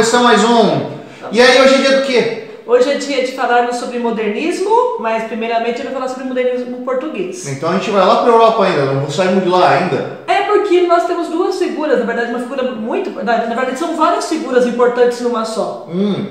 começar mais um. E aí, hoje é dia do quê? Hoje é dia de falarmos sobre modernismo, mas primeiramente eu vou falar sobre modernismo português. Então a gente vai lá para a Europa ainda, não saímos de lá ainda. É porque nós temos duas figuras, na verdade uma figura muito... Na verdade são várias figuras importantes numa só.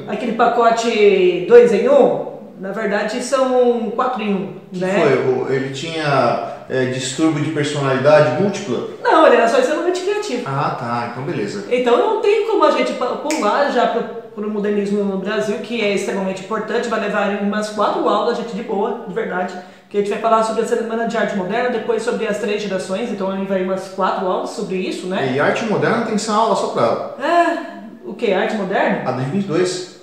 Aquele pacote 2 em 1, na verdade são 4 em 1. Né? Foi? Ele tinha distúrbio de personalidade múltipla? Não, ele era só extremamente criativo. Ah, tá, então beleza. Então não tem como a gente pular já para o modernismo no Brasil, que é extremamente importante, vai levar umas 4 aulas, gente, de boa, de verdade, que a gente vai falar sobre a Semana de Arte Moderna, depois sobre as 3 gerações, então aí vai umas 4 aulas sobre isso, né? E arte moderna tem que ser uma aula só pra ela. O que? Arte moderna? A de 22.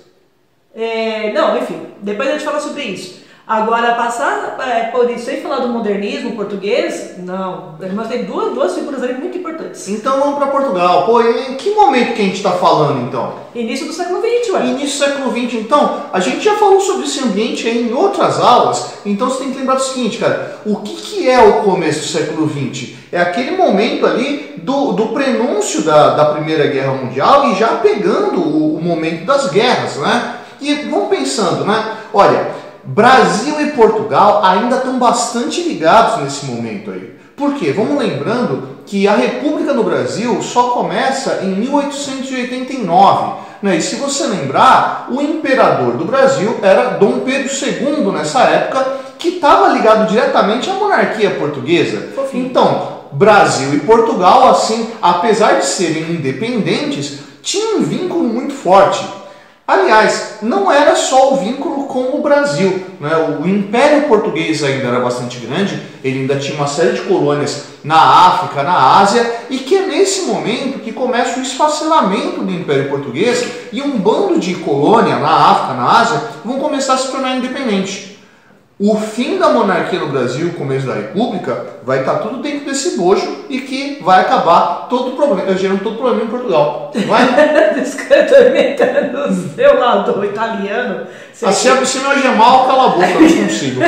Não, enfim, depois a gente fala sobre isso. Agora, passar por isso sem falar do modernismo português, não. Nós temos duas figuras ali muito importantes. Então vamos para Portugal. Pô, em que momento que a gente está falando então? Início do século XX, ué. Início do século XX. Então, a gente já falou sobre esse ambiente aí em outras aulas, então você tem que lembrar do seguinte, cara. O que é o começo do século XX? É aquele momento ali do prenúncio da Primeira Guerra Mundial e já pegando o momento das guerras, né? E vamos pensando, né? Olha, Brasil e Portugal ainda estão bastante ligados nesse momento aí. Por quê? Vamos lembrando que a República no Brasil só começa em 1889. Né? E se você lembrar, o imperador do Brasil era Dom Pedro II nessa época, que estava ligado diretamente à monarquia portuguesa. Então, Brasil e Portugal, assim, apesar de serem independentes, tinham um vínculo muito forte. Aliás, não era só o vínculo com o Brasil, né? O Império Português ainda era bastante grande, ele ainda tinha uma série de colônias na África, na Ásia, e que é nesse momento que começa o esfacelamento do Império Português e um bando de colônia na África, na Ásia, vão começar a se tornar independentes. O fim da monarquia no Brasil, o começo da República, vai estar tudo dentro desse bojo e que vai acabar todo o problema, gerando todo o problema em Portugal. Vai? Estou inventando o seu lado italiano. Se me algemar, cala a boca, eu não consigo.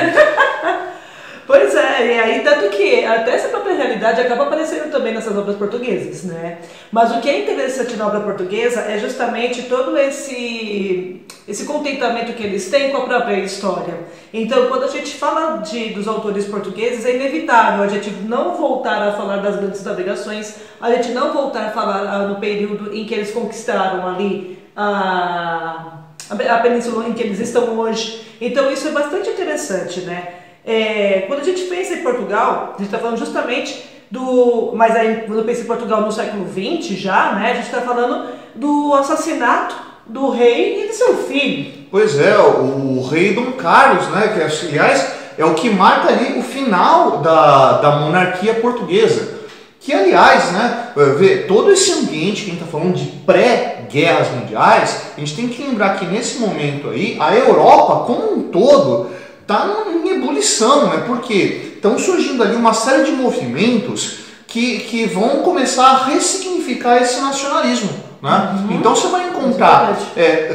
Pois é, e aí tanto que até essa própria realidade acaba aparecendo também nessas obras portuguesas, né? Mas o que é interessante na obra portuguesa é justamente todo esse contentamento que eles têm com a própria história. Então, quando a gente fala dos autores portugueses, é inevitável a gente não voltar a falar das grandes navegações, a gente não voltar a falar no período em que eles conquistaram ali a península em que eles estão hoje. Então, isso é bastante interessante, né? Quando a gente pensa em Portugal, a gente está falando justamente mas aí quando eu penso em Portugal no século XX já, né, a gente está falando do assassinato do rei e de seu filho. Pois é, o rei Dom Carlos, né, que aliás é o que marca ali o final da monarquia portuguesa. Que aliás, né, todo esse ambiente que a gente está falando de pré-guerras mundiais, a gente tem que lembrar que nesse momento aí, a Europa como um todo está em ebulição, né? Porque estão surgindo ali uma série de movimentos que vão começar a ressignificar esse nacionalismo, né? Então você vai encontrar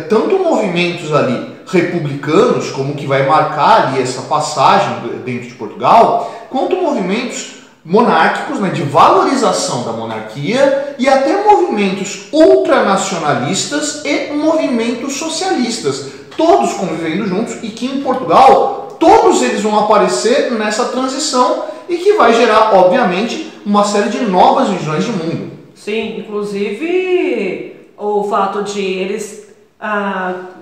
tanto movimentos ali republicanos, como que vai marcar ali essa passagem dentro de Portugal, quanto movimentos monárquicos, né, de valorização da monarquia, e até movimentos ultranacionalistas e movimentos socialistas, todos convivendo juntos, e que em Portugal todos eles vão aparecer nessa transição e que vai gerar, obviamente, uma série de novas visões de mundo. Sim, inclusive o fato de eles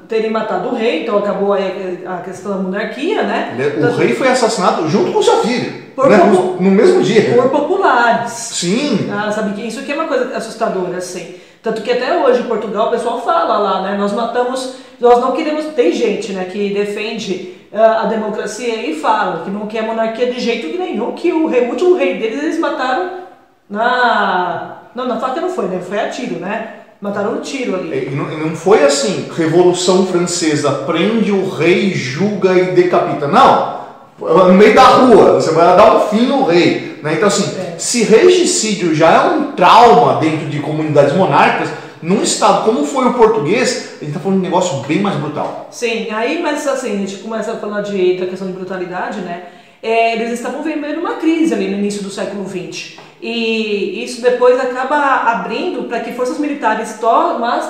terem matado o rei, então acabou a questão da monarquia, né? O rei foi assassinado junto com seu filho, né? No mesmo dia. Por populares. Sim. Sabe que isso aqui é uma coisa assustadora, assim. Tanto que até hoje em Portugal o pessoal fala lá, né? Nós não queremos... Tem gente, né, que defende a democracia e fala que não quer monarquia de jeito nenhum, que o último rei deles eles mataram na faca não foi, né? Foi a tiro, né? Mataram um tiro ali. E não foi assim, Revolução Francesa, prende o rei, julga e decapita. Não, no meio da rua, você vai dar um fim no rei. Né? Então assim, se regicídio já é um trauma dentro de comunidades monárquicas, num estado como foi o português, a gente está falando de um negócio bem mais brutal. Sim, aí, mas assim, a gente começa a falar da questão de brutalidade, né? eles estavam vivendo uma crise ali no início do século XX. E isso depois acaba abrindo para que forças militares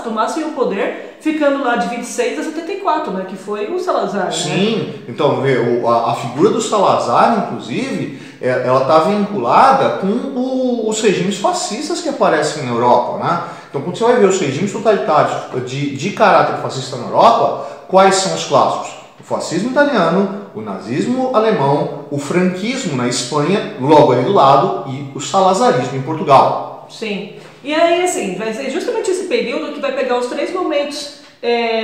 tomassem o poder, ficando lá de 26 a 74, né, que foi o Salazar. Sim, né? Então a figura do Salazar, inclusive, ela está vinculada com os regimes fascistas que aparecem na Europa, né? Então quando você vai ver os regimes totalitários de caráter fascista na Europa, quais são os clássicos? O fascismo italiano, o nazismo alemão, o franquismo na Espanha, logo ali do lado, e o salazarismo em Portugal. Sim. E aí, assim, vai ser justamente esse período que vai pegar os 3 momentos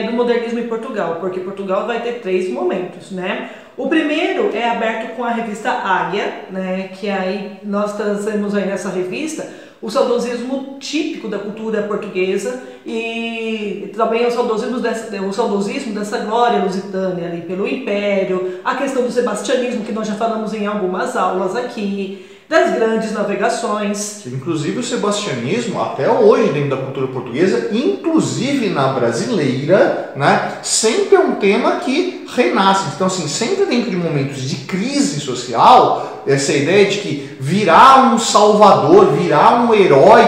do modernismo em Portugal, porque Portugal vai ter 3 momentos, né? O primeiro é aberto com a revista Águia, né? Que aí nós trazemos aí nessa revista o saudosismo típico da cultura portuguesa e também o saudosismo dessa glória lusitânia ali pelo Império, a questão do sebastianismo, que nós já falamos em algumas aulas aqui, das grandes navegações. Inclusive o sebastianismo, até hoje dentro da cultura portuguesa, inclusive na brasileira, né, sempre é um tema que renasce. Então, assim, sempre dentro de momentos de crise social, essa ideia de que virá um salvador, virá um herói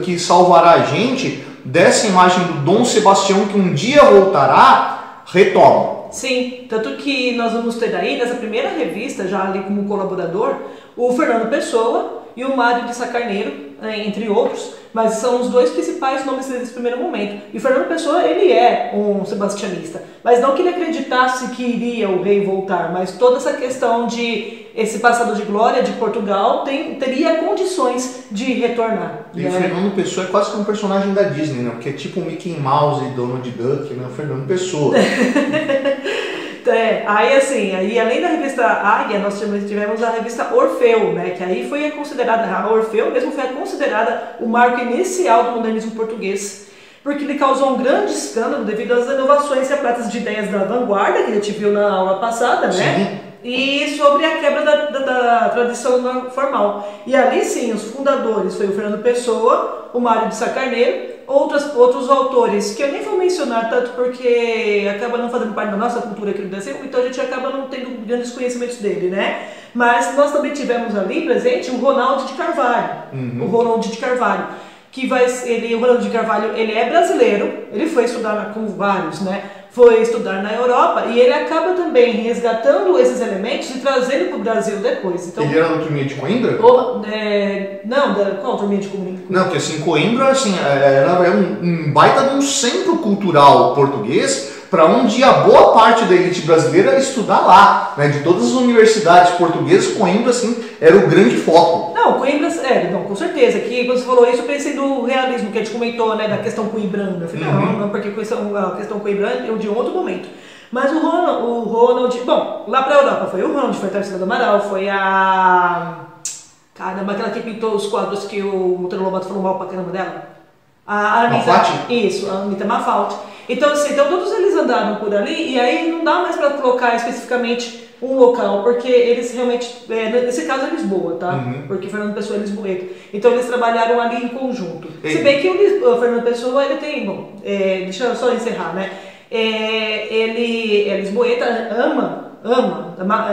que salvará a gente, dessa imagem do Dom Sebastião que um dia voltará, retoma. Sim, tanto que nós vamos ter aí, nessa primeira revista, já ali como colaborador, o Fernando Pessoa e o Mário de Sá Carneiro, entre outros, mas são os 2 principais nomes desse primeiro momento. E o Fernando Pessoa, ele é um sebastianista, mas não que ele acreditasse que iria o rei voltar, mas toda essa questão de esse passado de glória de Portugal teria condições de retornar. E o Fernando Pessoa é quase que um personagem da Disney, né? Porque é tipo o Mickey Mouse e Donald Duck, né? O Fernando Pessoa. Aí assim, aí além da revista Águia, nós tivemos a revista Orfeu, né, que aí foi considerada, a Orfeu mesmo foi considerada o marco inicial do modernismo português, porque ele causou um grande escândalo devido às inovações e práticas de ideias da vanguarda, que a gente viu na aula passada, né? Sim. E sobre a quebra da tradição formal. E ali sim, os fundadores foi o Fernando Pessoa, o Mário de Sá Carneiro, outros autores que eu nem vou mencionar tanto porque acaba não fazendo parte da nossa cultura aqui no Brasil, então a gente acaba não tendo grandes conhecimentos dele, né? Mas nós também tivemos ali presente o Ronaldo de Carvalho, o Ronaldo de Carvalho, o Ronaldo de Carvalho, ele é brasileiro, ele foi estudar com vários, né? Foi estudar na Europa e ele acaba também resgatando esses elementos e trazendo para o Brasil depois. Então, ele era da turminha de Coimbra? Não, qual turminha de Coimbra? Não, que assim, Coimbra assim, era um baita de um centro cultural português para onde ia boa parte da elite brasileira estudar lá, né? De todas as universidades portuguesas, Coimbra assim, era o grande foco. Não, Coimbra, não, com certeza, que quando você falou isso, eu pensei do realismo que a gente comentou, né, da questão coimbrana. Eu falei, não, porque a questão coimbrana é de um outro momento. Mas o Ronald, bom, lá pra Europa foi o Ronald, foi a Tarsila do Amaral, foi a... Caramba, aquela que pintou os quadros que o Monteiro Lobato falou mal pra caramba dela. A Anitta. Isso, a Anitta Malfatti. Então, assim, todos eles andaram por ali, e aí não dá mais pra colocar especificamente um local, porque eles realmente, nesse caso é Lisboa, tá? Porque Fernando Pessoa é lisboeta. Então eles trabalharam ali em conjunto. Se bem que o Fernando Pessoa, ele tem, bom, deixa eu só encerrar, né? Ele é lisboeta,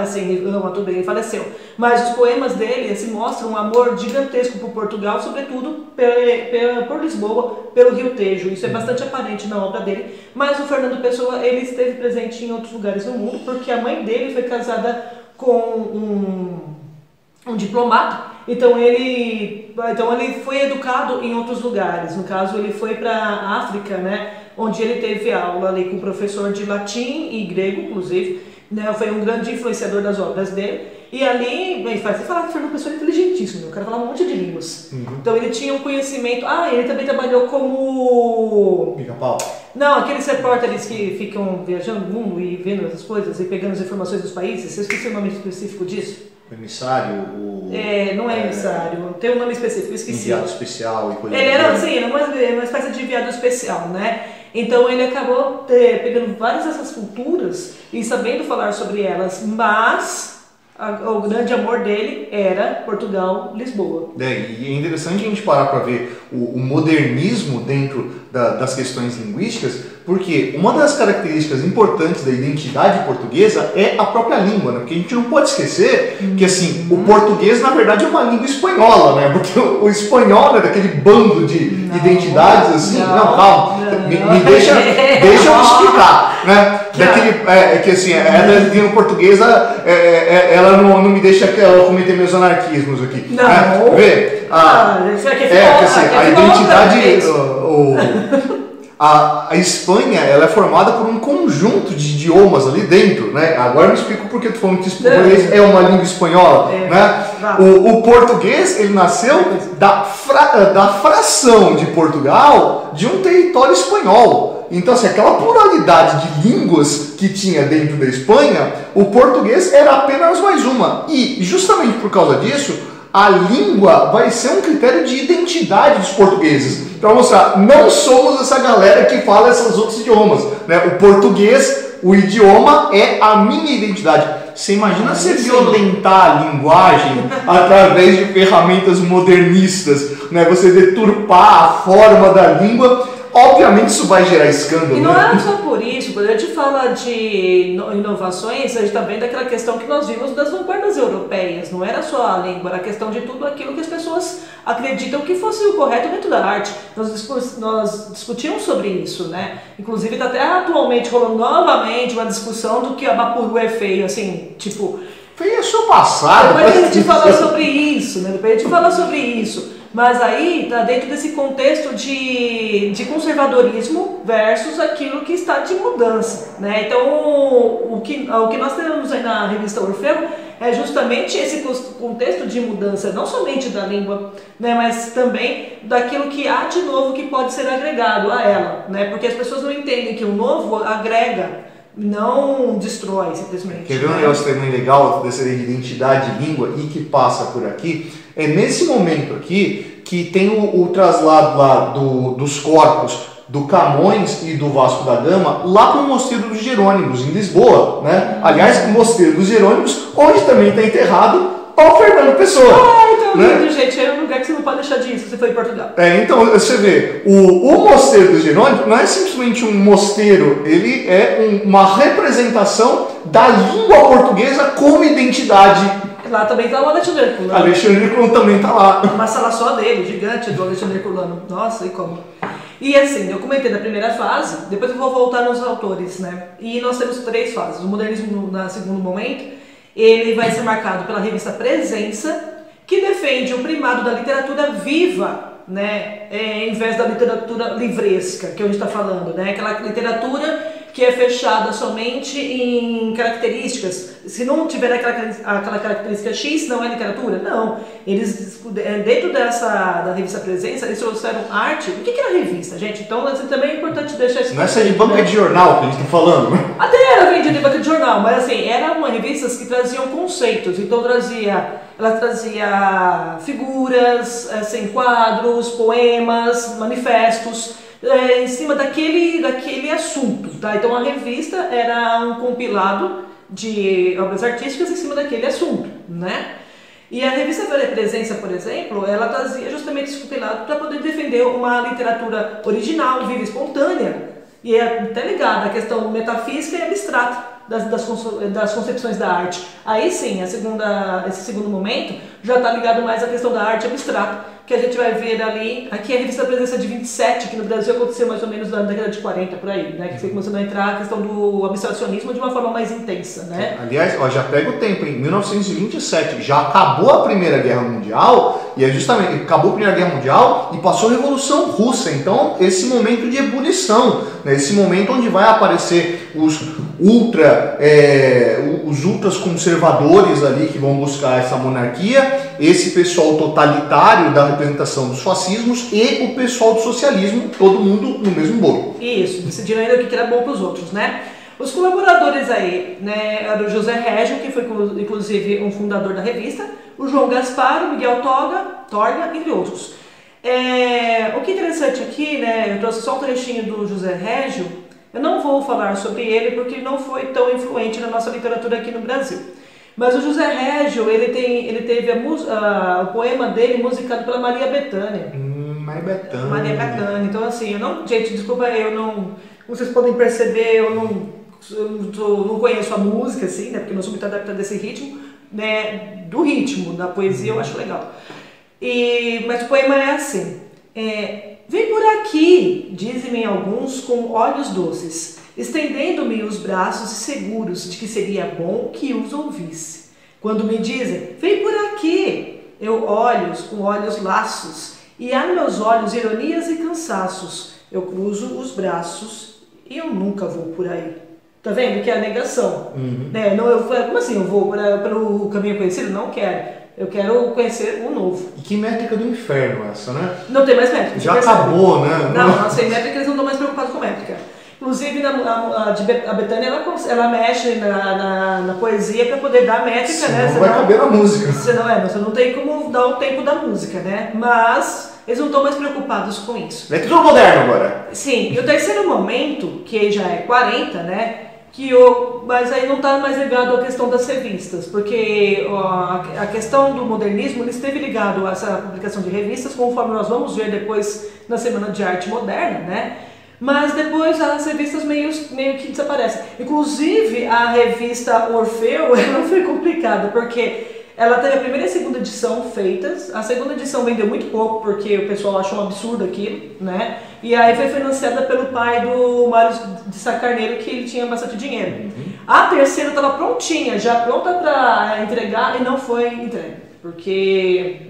assim, ama, tudo bem, ele faleceu. Mas os poemas dele assim, mostram um amor gigantesco por Portugal, sobretudo por Lisboa, pelo Rio Tejo. Isso é bastante aparente na obra dele. Mas o Fernando Pessoa, ele esteve presente em outros lugares do mundo, porque a mãe dele foi casada com um diplomata. Então ele foi educado em outros lugares. No caso, ele foi para a África, né, onde ele teve aula ali com um professor de latim e grego, inclusive. Né, foi um grande influenciador das obras dele. E ali, você fala que o Fernando Pessoa é inteligentíssimo, o cara falava um monte de línguas. Então ele tinha um conhecimento. Ele também trabalhou como... Pica-pau. Não, aqueles repórteres que ficam viajando no mundo e vendo essas coisas e pegando as informações dos países. Você esqueci o nome específico disso? Emissário? Não é emissário, tem um nome específico, eu esqueci. Enviado especial e coisa Ele era assim, uma espécie de enviado especial, né? Então ele acabou pegando várias dessas culturas e sabendo falar sobre elas, mas O grande amor dele era Portugal, Lisboa. E é interessante a gente parar para ver o modernismo dentro das questões linguísticas, porque uma das características importantes da identidade portuguesa é a própria língua, né? Porque a gente não pode esquecer que assim, o português na verdade é uma língua espanhola, né? Porque o espanhol é daquele bando de identidades assim. Não, calma, me deixa eu explicar, né? Que assim, a língua portuguesa, ela não me deixa cometer meus anarquismos aqui. Não. Né? Vê, a identidade, a Espanha, ela é formada por um conjunto de idiomas ali dentro, né? Agora eu me explico porque tu falando que o português é uma língua espanhola, né? O português, ele nasceu da fração de Portugal de um território espanhol. Então, assim, aquela pluralidade de línguas que tinha dentro da Espanha, o português era apenas mais uma. E, justamente por causa disso, a língua vai ser um critério de identidade dos portugueses. Para mostrar, não somos essa galera que fala esses outros idiomas, né? O português, o idioma é a minha identidade. Você imagina você violentar a linguagem através de ferramentas modernistas, né? Você deturpar a forma da língua. Obviamente isso vai gerar escândalo. E não é só por isso, quando a gente fala de inovações, a gente está vendo aquela questão que nós vimos das vanguardas europeias. Não era só a língua, era a questão de tudo aquilo que as pessoas acreditam que fosse o correto dentro da arte. Nós discutimos sobre isso, né? Inclusive está até atualmente rolando novamente uma discussão do que a Bapuru é feio, assim, tipo... Feio é seu passado. Depois a gente fala sobre isso, né? Depois a gente fala sobre isso. Mas aí está dentro desse contexto de conservadorismo versus aquilo que está de mudança, né? Então, o que nós temos aí na revista Orfeu é justamente esse contexto de mudança, não somente da língua, né, mas também daquilo que há de novo que pode ser agregado a ela, né? Porque as pessoas não entendem que o novo agrega, não destrói simplesmente. Quer ver um negócio também legal dessa identidade de língua e que passa por aqui? É nesse momento aqui que tem o traslado lá dos corpos do Camões e do Vasco da Gama lá para o Mosteiro dos Jerônimos, em Lisboa, né? Aliás, o Mosteiro dos Jerônimos, onde também está enterrado o Fernando Pessoa. Então, lindo, gente, é um lugar que você não pode deixar de ir se você for em Portugal. Então, você vê, o Mosteiro dos Jerônimos não é simplesmente um mosteiro, ele é uma representação da língua portuguesa como identidade. Lá também está o Alexandre Herculano. Alexandre Herculano também está lá. Uma sala só dele, gigante, do Alexandre Herculano. Nossa, e como? E assim, eu comentei da primeira fase, depois eu vou voltar nos autores, né? E nós temos 3 fases. O modernismo, no segundo momento, ele vai ser marcado pela revista Presença, que defende o primado da literatura viva, né? Em vez da literatura livresca, que a gente está falando, né? Aquela literatura que é fechada somente em características. Se não tiver aquela característica X, não é literatura? Não. Eles, dentro da revista Presença, eles trouxeram arte. O que era revista, gente? Então, assim, também é importante deixar isso. Não é essa de banca de jornal que a gente está falando. Até era vendida em banca de jornal, mas assim, eram revistas que traziam conceitos. Então, ela trazia figuras, assim, quadros, poemas, manifestos, em cima daquele assunto, tá? Então a revista era um compilado de obras artísticas em cima daquele assunto, né? E a revista Presença, por exemplo, ela trazia justamente esse compilado para poder defender uma literatura original, viva, espontânea, e é até ligada à questão metafísica e abstrata das concepções da arte. Aí sim, esse segundo momento já está ligado mais à questão da arte abstrata, que a gente vai ver ali. Aqui a revista Presença de 27, que no Brasil aconteceu mais ou menos na década de 40, por aí, né? Que foi começando a entrar a questão do abstracionismo de uma forma mais intensa, né? Aliás, já pega o tempo, em 1927, já acabou a Primeira Guerra Mundial, e é justamente, acabou a Primeira Guerra Mundial e passou a Revolução Russa. Então, esse momento de ebulição, né? Esse momento onde vai aparecer os ultras conservadores ali que vão buscar essa monarquia, esse pessoal totalitário da representação dos fascismos e o pessoal do socialismo, todo mundo no mesmo bolo. Isso, decidiram ainda o que era bom para os outros, né? Os colaboradores aí, né, era o José Régio, que foi inclusive um fundador da revista, o João Gaspar, o Miguel Torga, entre outros. O que é interessante aqui, né, eu trouxe só um trechinho do José Régio. Eu não vou falar sobre ele porque ele não foi tão influente na nossa literatura aqui no Brasil. Mas o José Régio, ele teve o poema dele musicado pela Maria Bethânia. Maria Bethânia. Maria Bethânia. Então, assim, gente, desculpa, como vocês podem perceber, eu não conheço a música, assim, né? Porque eu não sou muito adaptada desse ritmo, né? Do ritmo, da poesia, eu acho legal. Mas o poema é assim: vem por aqui, dizem-me alguns com olhos doces, estendendo-me os braços e seguros de que seria bom que os ouvisse. Quando me dizem, vem por aqui, eu olho com olhos laços, e há nos meus olhos ironias e cansaços. Eu cruzo os braços e eu nunca vou por aí. Tá vendo que é a negação? Né? Como assim eu vou pelo caminho conhecido? Não quero. Eu quero conhecer o novo. E que métrica do inferno essa, né? Não tem mais métrica. Já acabou, né? Não, sem métrica eles não estão mais preocupados com métrica. Inclusive, a Bethânia, ela mexe na poesia para poder dar métrica, né? Não vai caber na música. Você não tem como dar o tempo da música, né? Mas eles não estão mais preocupados com isso. É tudo moderno agora. Sim, e o terceiro momento, que já é 40, né? Mas aí não está mais ligado à questão das revistas, porque a questão do modernismo ele esteve ligado a essa publicação de revistas, conforme nós vamos ver depois na Semana de Arte Moderna, né? Mas depois as revistas meio que desaparecem. Inclusive a revista Orfeu ela foi complicada, porque ela teve a primeira e a segunda edição feitas. A segunda edição vendeu muito pouco, porque o pessoal achou um absurdo aquilo, né? E aí foi financiada pelo pai do Mário de Sá Carneiro, que ele tinha bastante dinheiro. A terceira estava prontinha, já pronta para entregar, e não foi entregue, porque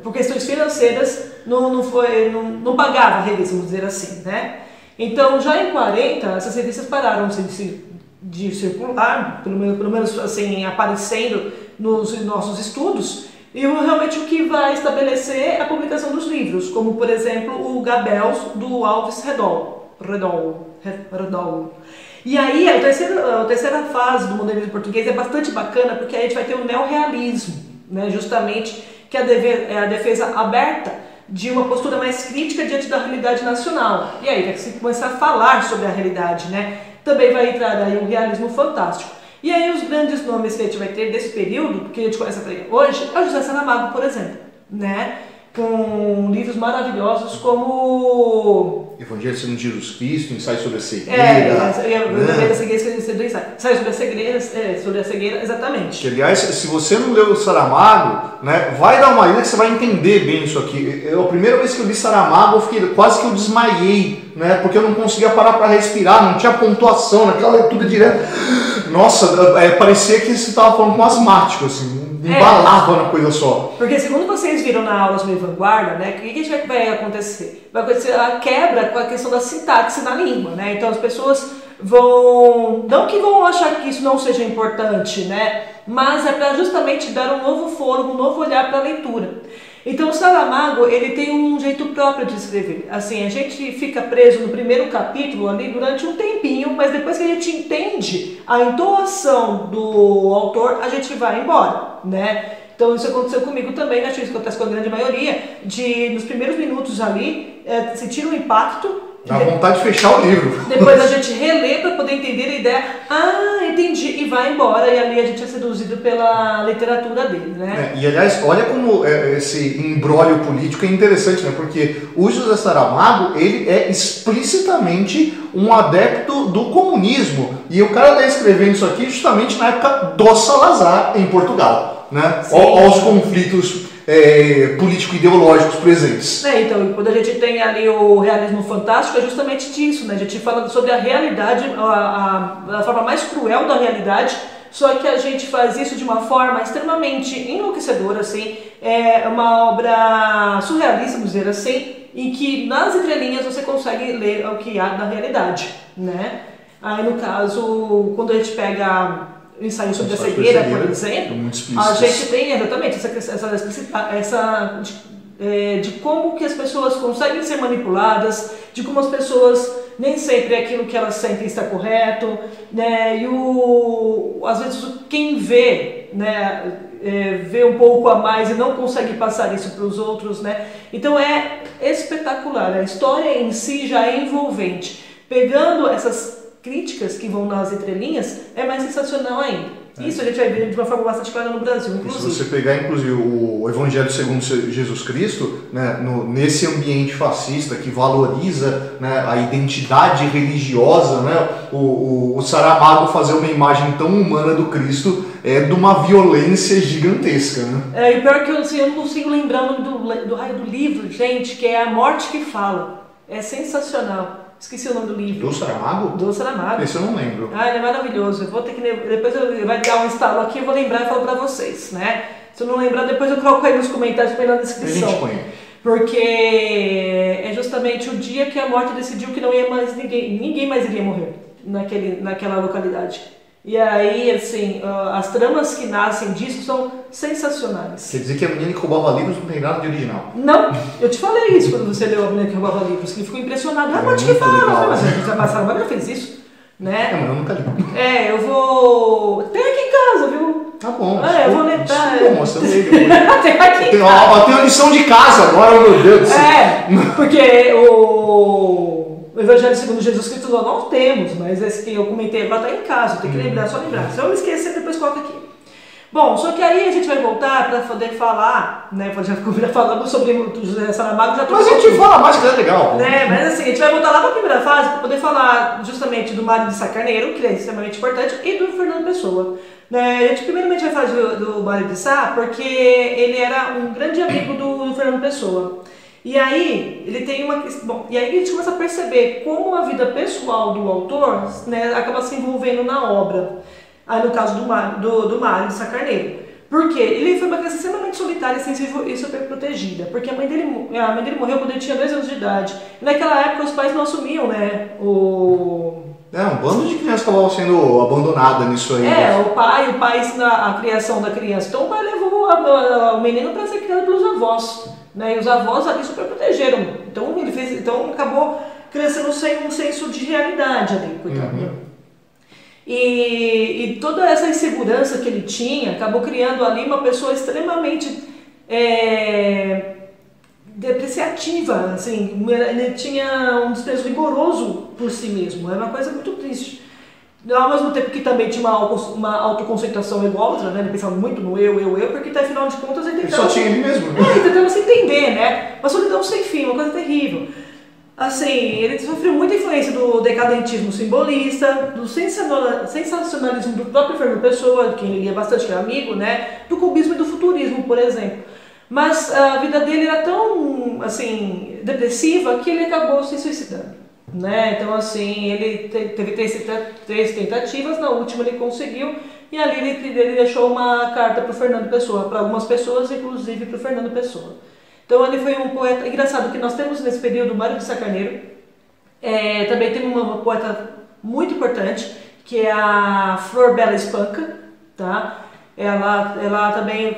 por questões financeiras não pagava a revista, vamos dizer assim, né? Então já em 40 essas revistas pararam de circular, pelo menos assim, aparecendo nos nossos estudos, e realmente o que vai estabelecer é a publicação dos livros, como por exemplo o Gabels do Alves Redol. E aí a terceira fase do modernismo português é bastante bacana, porque aí a gente vai ter o neorrealismo, né? Justamente que é a defesa aberta de uma postura mais crítica diante da realidade nacional. E aí vai se começar a falar sobre a realidade, né? Também vai entrar aí o realismo fantástico. E aí os grandes nomes que a gente vai ter desse período, que a gente começa a ter hoje, é o José Saramago, por exemplo, né? Com livros maravilhosos como Evangelho segundo Jesus Cristo, Ensaio sobre a Cegueira. Ensaio sobre a cegueira, exatamente. Que, aliás, se você não leu o Saramago, né, vai dar uma lida que você vai entender bem isso aqui. A primeira vez que eu li Saramago, quase que eu desmaiei, né, porque eu não conseguia parar para respirar, não tinha pontuação, naquela leitura direta. Nossa, parecia que você estava falando com um asmático, assim. Embalava na coisa só. Porque segundo vocês viram na aula sobre vanguarda, né, o que vai acontecer? Vai acontecer a quebra com a questão da sintaxe na língua, né? Então as pessoas não que vão achar que isso não seja importante, né? Mas é para justamente dar um novo fôlego, um novo olhar para a leitura. Então o Saramago, ele tem um jeito próprio de escrever. Assim, a gente fica preso no primeiro capítulo ali durante um tempinho, mas depois que a gente entende a entoação do autor, a gente vai embora, né? Então isso aconteceu comigo também, acho que isso acontece com a grande maioria, nos primeiros minutos ali, sentir um impacto. Dá vontade de fechar o livro. Depois a gente relê para poder entender a ideia. Entendi. E vai embora. E ali a gente é seduzido pela literatura dele, né? E aliás, olha como esse imbróglio político é interessante, né? Porque o José Saramago, ele é explicitamente um adepto do comunismo. E o cara está escrevendo isso aqui justamente na época do Salazar, em Portugal, né? Olha os conflitos político-ideológicos presentes. Então, quando a gente tem ali o realismo fantástico, é justamente disso, né? A gente fala sobre a realidade, a forma mais cruel da realidade, só que a gente faz isso de uma forma extremamente enlouquecedora, assim, é uma obra surrealista, vamos dizer assim, em que nas entrelinhas você consegue ler o que há da realidade, né? Aí, no caso, quando a gente pega Ensaio sobre a Cegueira, por exemplo, a gente tem exatamente essa de como que as pessoas conseguem ser manipuladas, de como as pessoas nem sempre aquilo que elas sentem está correto, né? E às vezes quem vê, né, vê um pouco a mais e não consegue passar isso para os outros, né? Então é espetacular, a história em si já é envolvente. Pegando essas críticas que vão nas entrelinhas, é mais sensacional ainda. Isso a gente vai ver de uma forma bastante clara no Brasil, inclusive. Se você pegar, inclusive, o Evangelho segundo Jesus Cristo, né, nesse ambiente fascista que valoriza, né, a identidade religiosa, né, o Saramago fazer uma imagem tão humana do Cristo é de uma violência gigantesca. Né? E pior que eu não consigo lembrar o nome do raio do livro, gente, que é A Morte que Fala. É sensacional. Esqueci o nome do livro. Do Saramago? Do Saramago. Esse eu não lembro. Ele é maravilhoso. Eu vou ter que... Depois vai dar um instalo aqui, eu vou lembrar e falo pra vocês, né? Se eu não lembrar, depois eu coloco aí nos comentários, também na descrição. A gente põe. Porque é justamente o dia que a morte decidiu que não ia mais ninguém mais iria morrer naquela localidade. E aí, assim, as tramas que nascem disso são sensacionais. Quer dizer que a menina que roubava livros não tem nada de original? Não, eu te falei isso quando você leu A Menina que Roubava Livros, que ele ficou impressionado. A morte que fala, mas a Saramago já fez isso, né? Mas eu nunca li. Eu vou... Tem aqui em casa, viu? Tá bom. Eu vou lembrar. Moça, eu leio depois. Tem aqui em casa. Tem uma lição de casa agora, meu Deus do céu. Porque o Evangelho segundo Jesus Cristo nós não temos, mas esse que eu comentei agora está em casa, tem que lembrar, só lembrar. Se eu me esquecer, depois coloca aqui. Bom, só que aí a gente vai voltar para poder falar, né? Já falamos sobre o José Saramago, já tô. Mas a gente fala mais que é legal. Né? Mas assim, a gente vai voltar lá para a primeira fase para poder falar justamente do Mário de Sá Carneiro, que é extremamente importante, e do Fernando Pessoa. Né? A gente primeiramente vai falar do Mário de Sá, porque ele era um grande amigo do Fernando Pessoa. E aí, ele tem uma questão. Bom, e aí a gente começa a perceber como a vida pessoal do autor, né, acaba se envolvendo na obra. Aí no caso do Mário de Sá Carneiro. Porque ele foi uma criança extremamente solitária, sensível e super protegida. Porque a mãe dele morreu quando ele tinha 2 anos de idade. E naquela época os pais não assumiam, né? Um bando de crianças acabavam sendo abandonada nisso aí. O pai ensina a criação da criança. Então o pai levou o menino para ser criado pelos avós. Né? E os avós ali super protegeram. Então acabou crescendo sem um senso de realidade ali, coitado. E toda essa insegurança que ele tinha acabou criando ali uma pessoa extremamente depreciativa, assim, ele tinha um desprezo rigoroso por si mesmo, era uma coisa muito triste. Ao mesmo tempo que também tinha uma autoconceituação ególatra, né? Ele pensava muito no eu, porque afinal de contas ele tentava... Só tinha ele mesmo. Ele tentava se entender, né? Uma solidão sem fim, uma coisa terrível. Assim, ele sofreu muita influência do decadentismo simbolista, do sensacionalismo do próprio Fernando Pessoa, quem ele lia bastante, que era amigo, né? Do cubismo e do futurismo, por exemplo. Mas a vida dele era tão, assim, depressiva que ele acabou se suicidando, né? Então, assim, ele teve 3 tentativas, na última ele conseguiu, e ali ele deixou uma carta para o Fernando Pessoa, para algumas pessoas, inclusive para o Fernando Pessoa. Então ele foi um poeta engraçado que nós temos nesse período, Mário de Sá Carneiro. Também temos uma poeta muito importante, que é a Flor Bela Espanca, tá? Ela também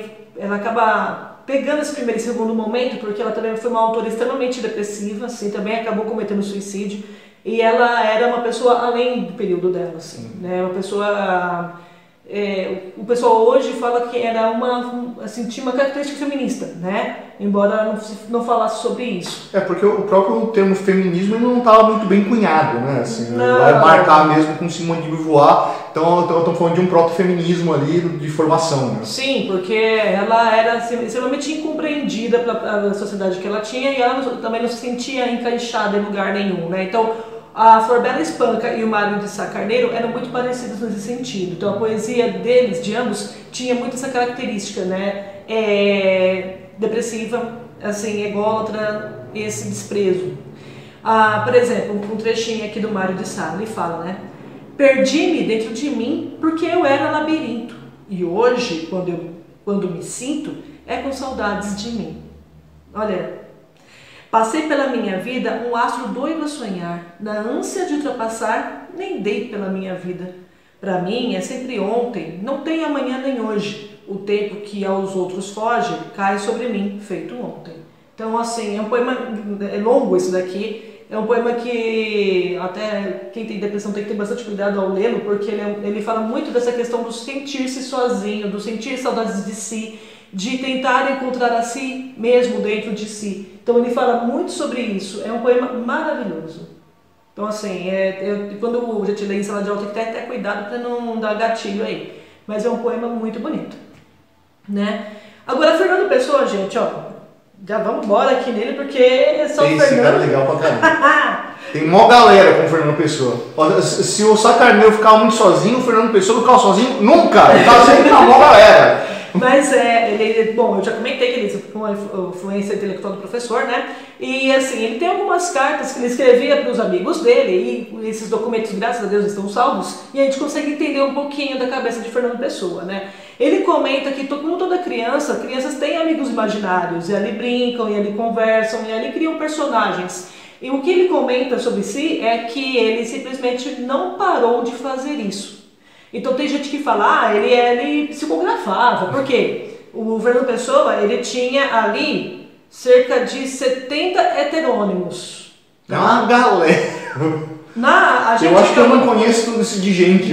acaba pegando esse primeiro e segundo momento, porque ela também foi uma autora extremamente depressiva, assim, também acabou cometendo suicídio, e ela era uma pessoa além do período dela, assim, né? Uma pessoa... o pessoal hoje fala que era tinha uma característica feminista, né? Embora não falasse sobre isso. Porque o próprio termo feminismo não estava muito bem cunhado, né? Assim, vai marcar mesmo com Simone de Beauvoir, então estamos falando de um proto-feminismo ali de formação, né? Sim, porque ela era extremamente incompreendida pela sociedade que ela tinha e ela também não se sentia encaixada em lugar nenhum, né? Então, a Flor Bela Espanca e o Mário de Sá Carneiro eram muito parecidos nesse sentido. Então a poesia deles, de ambos, tinha muito essa característica, né? Depressiva, assim, ególatra, esse desprezo. Por exemplo, um trechinho aqui do Mário de Sá, ele fala, né? Perdi-me dentro de mim porque eu era labirinto. E hoje, quando me sinto, é com saudades de mim. Olha... Passei pela minha vida um astro doido a sonhar, na ânsia de ultrapassar, nem dei pela minha vida. Para mim é sempre ontem, não tem amanhã nem hoje. O tempo que aos outros foge, cai sobre mim, feito ontem. Então, assim, é um poema, é longo esse daqui, é um poema que até quem tem depressão tem que ter bastante cuidado ao lê-lo, porque ele fala muito dessa questão do sentir-se sozinho, do sentir saudades de si, de tentar encontrar a si mesmo dentro de si. Então ele fala muito sobre isso, é um poema maravilhoso. Então assim, quando eu já te leio em sala de aula, tem que ter até cuidado para não dar gatilho aí. mas é um poema muito bonito, né? Agora, Fernando Pessoa, gente, ó, já vamos embora aqui nele, porque é só o Fernando... Esse cara é legal pra caramba. Tem mó galera com o Fernando Pessoa. Se o Sacarneiro ficava muito sozinho, o Fernando Pessoa ficava sozinho nunca. Ele tava sempre com a mó galera. Mas bom, eu já comentei que ele foi uma influência intelectual do professor, né? E assim, ele tem algumas cartas que ele escrevia para os amigos dele, e esses documentos, graças a Deus, estão salvos, e a gente consegue entender um pouquinho da cabeça de Fernando Pessoa, né? Ele comenta que, como toda criança, crianças têm amigos imaginários, e ali brincam, e ali conversam, e ali criam personagens. E o que ele comenta sobre si é que ele simplesmente não parou de fazer isso. Então tem gente que fala, ele psicografava. Por quê? O Fernando Pessoa, ele tinha ali cerca de 70 heterônimos. É uma galera. Eu acho que eu não conheço tudo isso de gente.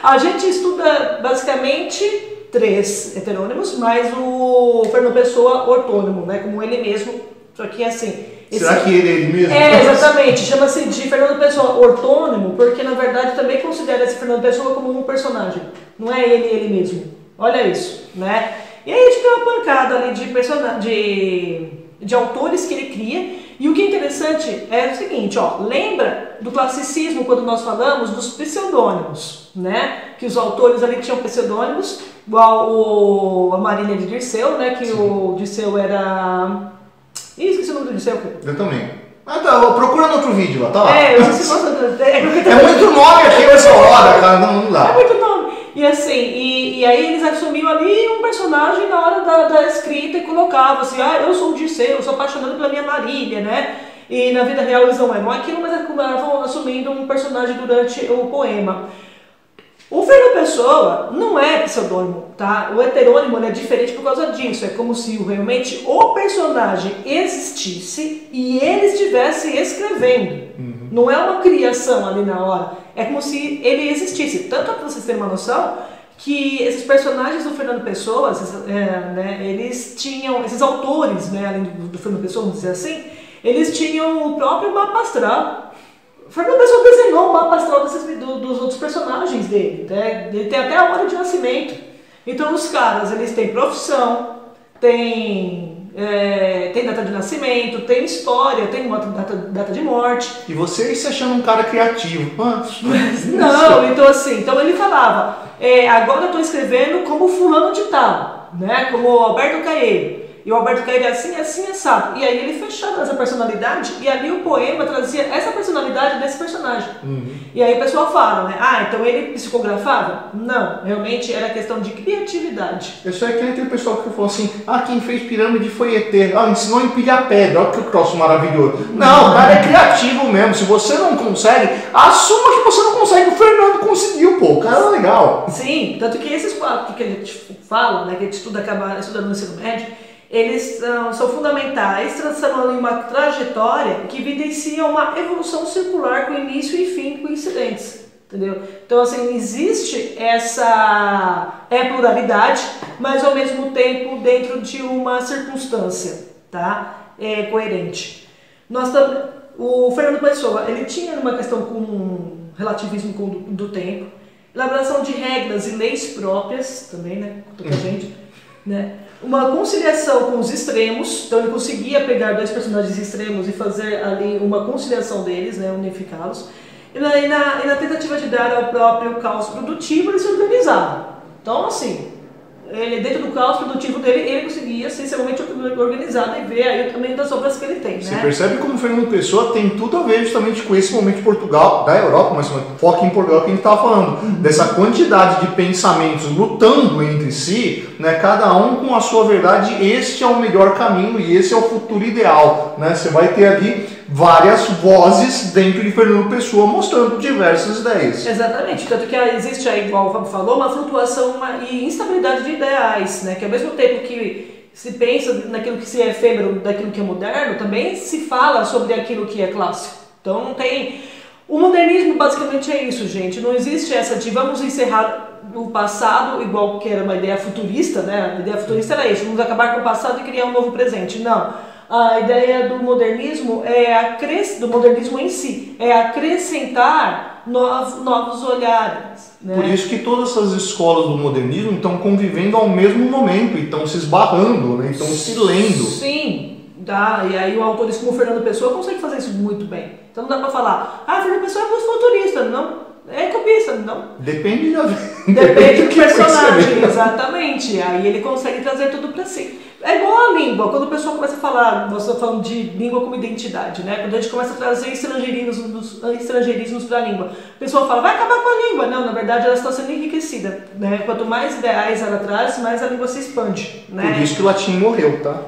A gente estuda basicamente 3 heterônimos, mas o Fernando Pessoa ortônimo, né? Como ele mesmo, só que assim... Será que ele é ele mesmo? Exatamente. Chama-se de Fernando Pessoa ortônimo, porque na verdade também considera esse Fernando Pessoa como um personagem. Não é ele mesmo. Olha isso, né? E aí a gente tem uma pancada ali de autores que ele cria. E o que é interessante é o seguinte, ó, lembra do classicismo quando nós falamos dos pseudônimos, né? Que os autores ali tinham pseudônimos, igual a Marília de Dirceu, né? Que Sim. O Dirceu era... Ih, esqueci o nome do Dirceu. Eu também. Ah, tá, procura no outro vídeo lá, tá lá. Eu esqueci o nome. É muito nome aqui nessa hora, cara, não dá. É muito nome. E assim, e aí eles assumiam ali um personagem na hora da escrita e colocavam assim, eu sou o Dirceu, eu sou apaixonado pela minha Marília, né? E na vida real eles não eram aquilo, mas acabavam assumindo um personagem durante o poema. O Fernando Pessoa não é pseudônimo, tá? O heterônimo é diferente por causa disso. É como se realmente o personagem existisse e ele estivesse escrevendo. Uhum. Não é uma criação ali na hora. É como se ele existisse. Tanto para vocês terem uma noção que esses personagens do Fernando Pessoa, eles tinham, esses autores, né, além do Fernando Pessoa, vamos dizer assim, eles tinham o próprio mapa astral. O Fernando Pessoa desenhou o mapa astral dos outros personagens dele, né? Ele tem até a hora de nascimento. Então os caras, eles têm profissão, tem data de nascimento, tem história, tem uma data de morte. E você se achando um cara criativo. Não, então assim, então ele falava, agora eu estou escrevendo como fulano de tal, né? Como Alberto Caeiro. E o Alberto Caeiro é assim, assado. E aí ele fechava essa personalidade e ali o poema trazia essa personalidade desse personagem. Uhum. E aí o pessoal fala, né? Então ele psicografava? Não, realmente era questão de criatividade. Isso é que nem aquele pessoal que falou assim, quem fez pirâmide foi ET. Ensinou a empilhar pedra, olha que troço maravilhoso. Não, o cara é criativo mesmo. Se você não consegue, assuma que você não consegue. O Fernando conseguiu, pô. O cara é legal. Sim, tanto que esses 4 que a gente fala, né? Que a gente acaba estudando no ensino médio, eles são fundamentais, traçando ali uma trajetória que evidencia uma evolução circular com início e fim coincidentes, entendeu? Então, assim, existe essa pluralidade, mas ao mesmo tempo dentro de uma circunstância, tá? Coerente. O Fernando Pessoa, ele tinha uma questão com relativismo do tempo, elaboração de regras e leis próprias, também, né? Toda a gente, né? Uma conciliação com os extremos, então ele conseguia pegar 2 personagens extremos e fazer ali uma conciliação deles, né, unificá-los. E na tentativa de dar ao próprio caos produtivo, ele se organizava. Então, assim, dentro do caos produtivo dele, ele conseguia ser extremamente organizado e ver aí também das obras que ele tem, né? Você percebe como o Fernando Pessoa tem tudo a ver justamente com esse momento de Portugal, da Europa, mas foca em Portugal que a gente estava falando, dessa quantidade de pensamentos lutando entre si, né, cada um com a sua verdade, este é o melhor caminho e esse é o futuro ideal, né? Você vai ter ali várias vozes dentro de Fernando Pessoa mostrando diversas ideias. Exatamente, tanto que existe aí, igual o Fábio falou, uma flutuação e instabilidade de ideais, né? Que ao mesmo tempo que se pensa naquilo que se é efêmero, daquilo que é moderno, também se fala sobre aquilo que é clássico. Então não tem... O modernismo basicamente é isso, gente. Não existe essa de vamos encerrar o passado igual que era uma ideia futurista, né? A ideia futurista era isso, vamos acabar com o passado e criar um novo presente. Não. A ideia do modernismo do modernismo em si é acrescentar novos olhares. Né? Por isso que todas essas escolas do modernismo estão convivendo ao mesmo momento, e estão se esbarrando, né? Estão se lendo. Sim, tá? E aí o autores como o Fernando Pessoa consegue fazer isso muito bem. Então não dá para falar, Fernando Pessoa é futurista, não. É copista, não. Depende do personagem, exatamente. Aí ele consegue trazer tudo para si. É igual a língua, quando o pessoal começa a falar, nós estamos falando de língua como identidade, né? Quando a gente começa a trazer estrangeirismos para a língua, o pessoal fala, vai acabar com a língua. Não, na verdade ela está sendo enriquecida, né? Quanto mais ideais ela traz, mais a língua se expande, né? Por isso que o latim morreu, tá?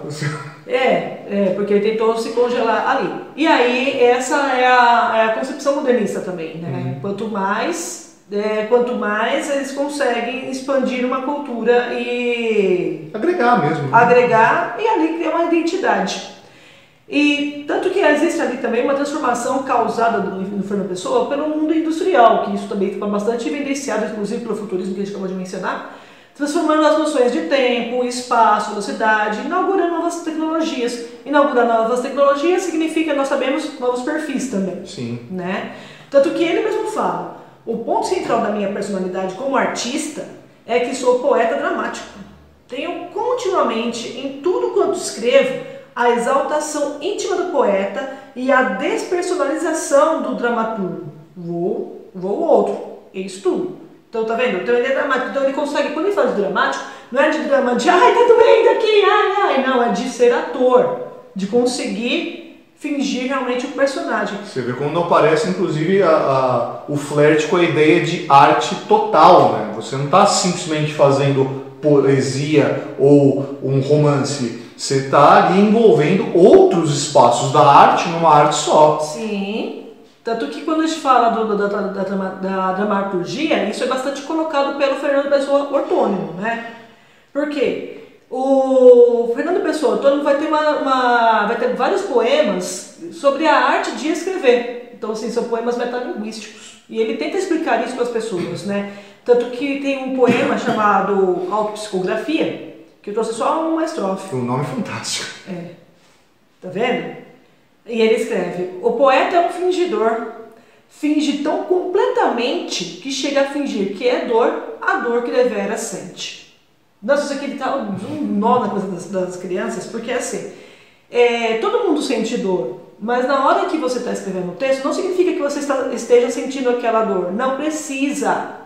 Porque ele tentou se congelar ali. E aí, essa é a concepção modernista também, né? Quanto mais eles conseguem expandir uma cultura e... agregar mesmo. Né? Agregar e ali criar uma identidade. E tanto que existe ali também uma transformação causada no Fernando Pessoa pelo mundo industrial, que isso também fica bastante evidenciado, inclusive pelo futurismo que a gente acabou de mencionar, transformando as noções de tempo, espaço, velocidade, inaugurando novas tecnologias. Inaugurar novas tecnologias significa, nós sabemos, novos perfis também. Sim. Né? Tanto que ele mesmo fala, o ponto central da minha personalidade como artista é que sou poeta dramático. Tenho continuamente, em tudo quanto escrevo, a exaltação íntima do poeta e a despersonalização do dramaturgo. Vou outro, eis tudo. Então, tá vendo? Então ele é dramático. Então ele consegue, quando ele fala de dramático, não é de drama de ai, tá doendo aqui, ai, não, é de ser ator, de conseguir fingir realmente o personagem. Você vê como não aparece, inclusive, o flerte com a ideia de arte total, né? Você não está simplesmente fazendo poesia ou um romance. Você está ali envolvendo outros espaços da arte numa arte só. Sim. Tanto que quando a gente fala da dramaturgia, isso é bastante colocado pelo Fernando Pessoa ortônimo, né? Por quê? O Fernando Pessoa ortônimo vai ter vários poemas sobre a arte de escrever. Então, assim, são poemas metalinguísticos. E ele tenta explicar isso para as pessoas, né? Tanto que tem um poema chamado Autopsicografia, que eu trouxe só uma estrofe. Um nome fantástico. Tá vendo? E ele escreve, o poeta é um fingidor, finge tão completamente que chega a fingir que é dor, a dor que devera sente. Nossa, isso aqui tá um nó na coisa das crianças, porque assim, todo mundo sente dor, mas na hora que você está escrevendo o texto, não significa que você esteja sentindo aquela dor, não precisa.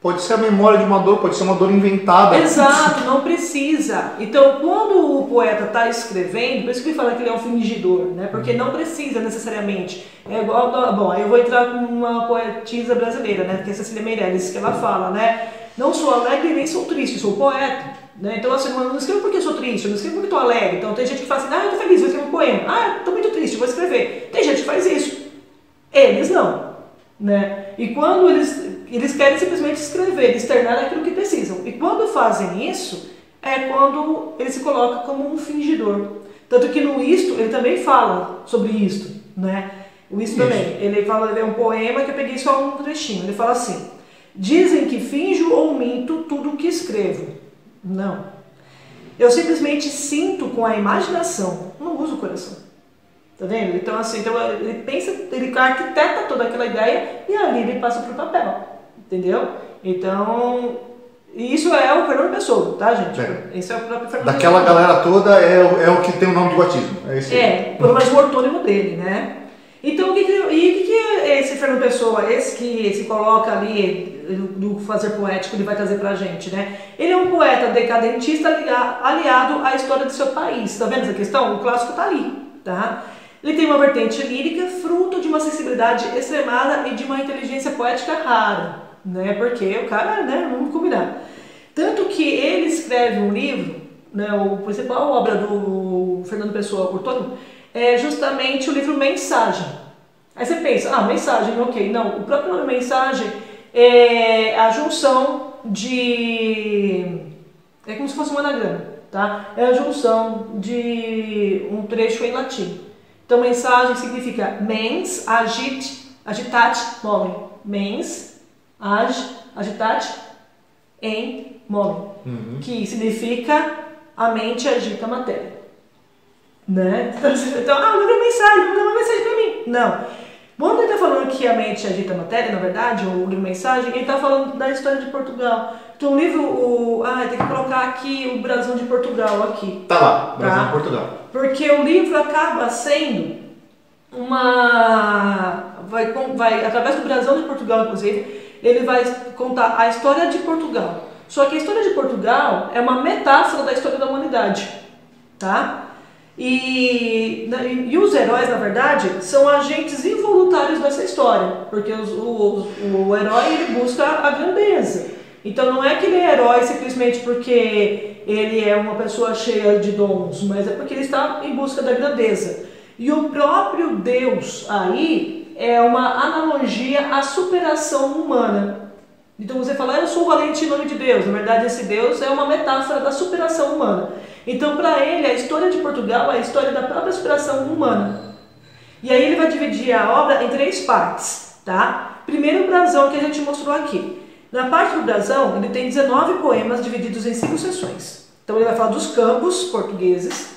Pode ser a memória de uma dor, pode ser uma dor inventada. Exato, não precisa. Então, quando o poeta está escrevendo, por isso que ele fala que ele é um fingidor, né? Porque não precisa necessariamente. É igual, bom, aí eu vou entrar com uma poetisa brasileira, né? Que é a Cecília Meirelles, que ela fala, né? Não sou alegre nem sou triste, sou poeta. Né? Então, assim, eu não escrevo porque sou triste, eu não escrevo porque estou alegre. Então, tem gente que fala assim, eu estou feliz, vou escrever um poema. Estou muito triste, vou escrever. Tem gente que faz isso. Eles não. Né? E quando eles querem simplesmente escrever, externar aquilo que precisam. E quando fazem isso, é quando ele se coloca como um fingidor. Tanto que no Isto, ele também fala sobre isto. Né? O Isto também. Ele é um poema que eu peguei só um trechinho. Ele fala assim, dizem que finjo ou minto tudo o que escrevo. Não. Eu simplesmente sinto com a imaginação, não uso o coração. Tá vendo? Então, assim, ele pensa, ele arquiteta toda aquela ideia e ali ele passa pro papel. Entendeu? Então, isso é o Fernando Pessoa, tá, gente? Esse é o próprio Fernando Daquela Pessoa. galera toda é o que tem o nome de batismo. É isso aí. Pelo menos o ortônimo dele, né? Então, o que é esse Fernando Pessoa, esse que se coloca ali do fazer poético, ele vai trazer pra gente, né? Ele é um poeta decadentista aliado à história do seu país. Tá vendo essa questão? O clássico tá ali, tá? Ele tem uma vertente lírica, fruto de uma sensibilidade extremada e de uma inteligência poética rara, né? Porque o cara, né, vamos combinar. Tanto que ele escreve um livro, né, a principal obra do Fernando Pessoa ortônimo, é justamente o livro Mensagem. Aí você pensa, mensagem, ok. Não, o próprio nome Mensagem é a junção de... é como se fosse um anagrama, tá? É a junção de um trecho em latim. Então, mensagem significa mens, agitat, mole. Mens, agitat, em, mole. Que significa a mente agita a matéria. Né? Então, manda uma mensagem pra mim. Não. Quando ele está falando que a mente agita a matéria, na verdade, o livro Mensagem, ele está falando da história de Portugal. Então o livro, tem que colocar aqui o brasão de Portugal aqui. Tá lá, brasão de Portugal. Porque o livro acaba sendo através do brasão de Portugal, inclusive, ele vai contar a história de Portugal. Só que a história de Portugal é uma metáfora da história da humanidade, tá? E os heróis, na verdade, são agentes involuntários dessa história, porque o herói ele busca a grandeza. Então não é que ele é herói simplesmente porque ele é uma pessoa cheia de dons, mas é porque ele está em busca da grandeza. E o próprio Deus aí é uma analogia à superação humana. Então você fala, eu sou valente em nome de Deus. Na verdade, esse Deus é uma metáfora da superação humana. Então, para ele, a história de Portugal é a história da própria superação humana. E aí ele vai dividir a obra em 3 partes, tá? Primeiro o brasão que a gente mostrou aqui. Na parte do brasão, ele tem 19 poemas divididos em 5 seções. Então ele vai falar dos campos portugueses,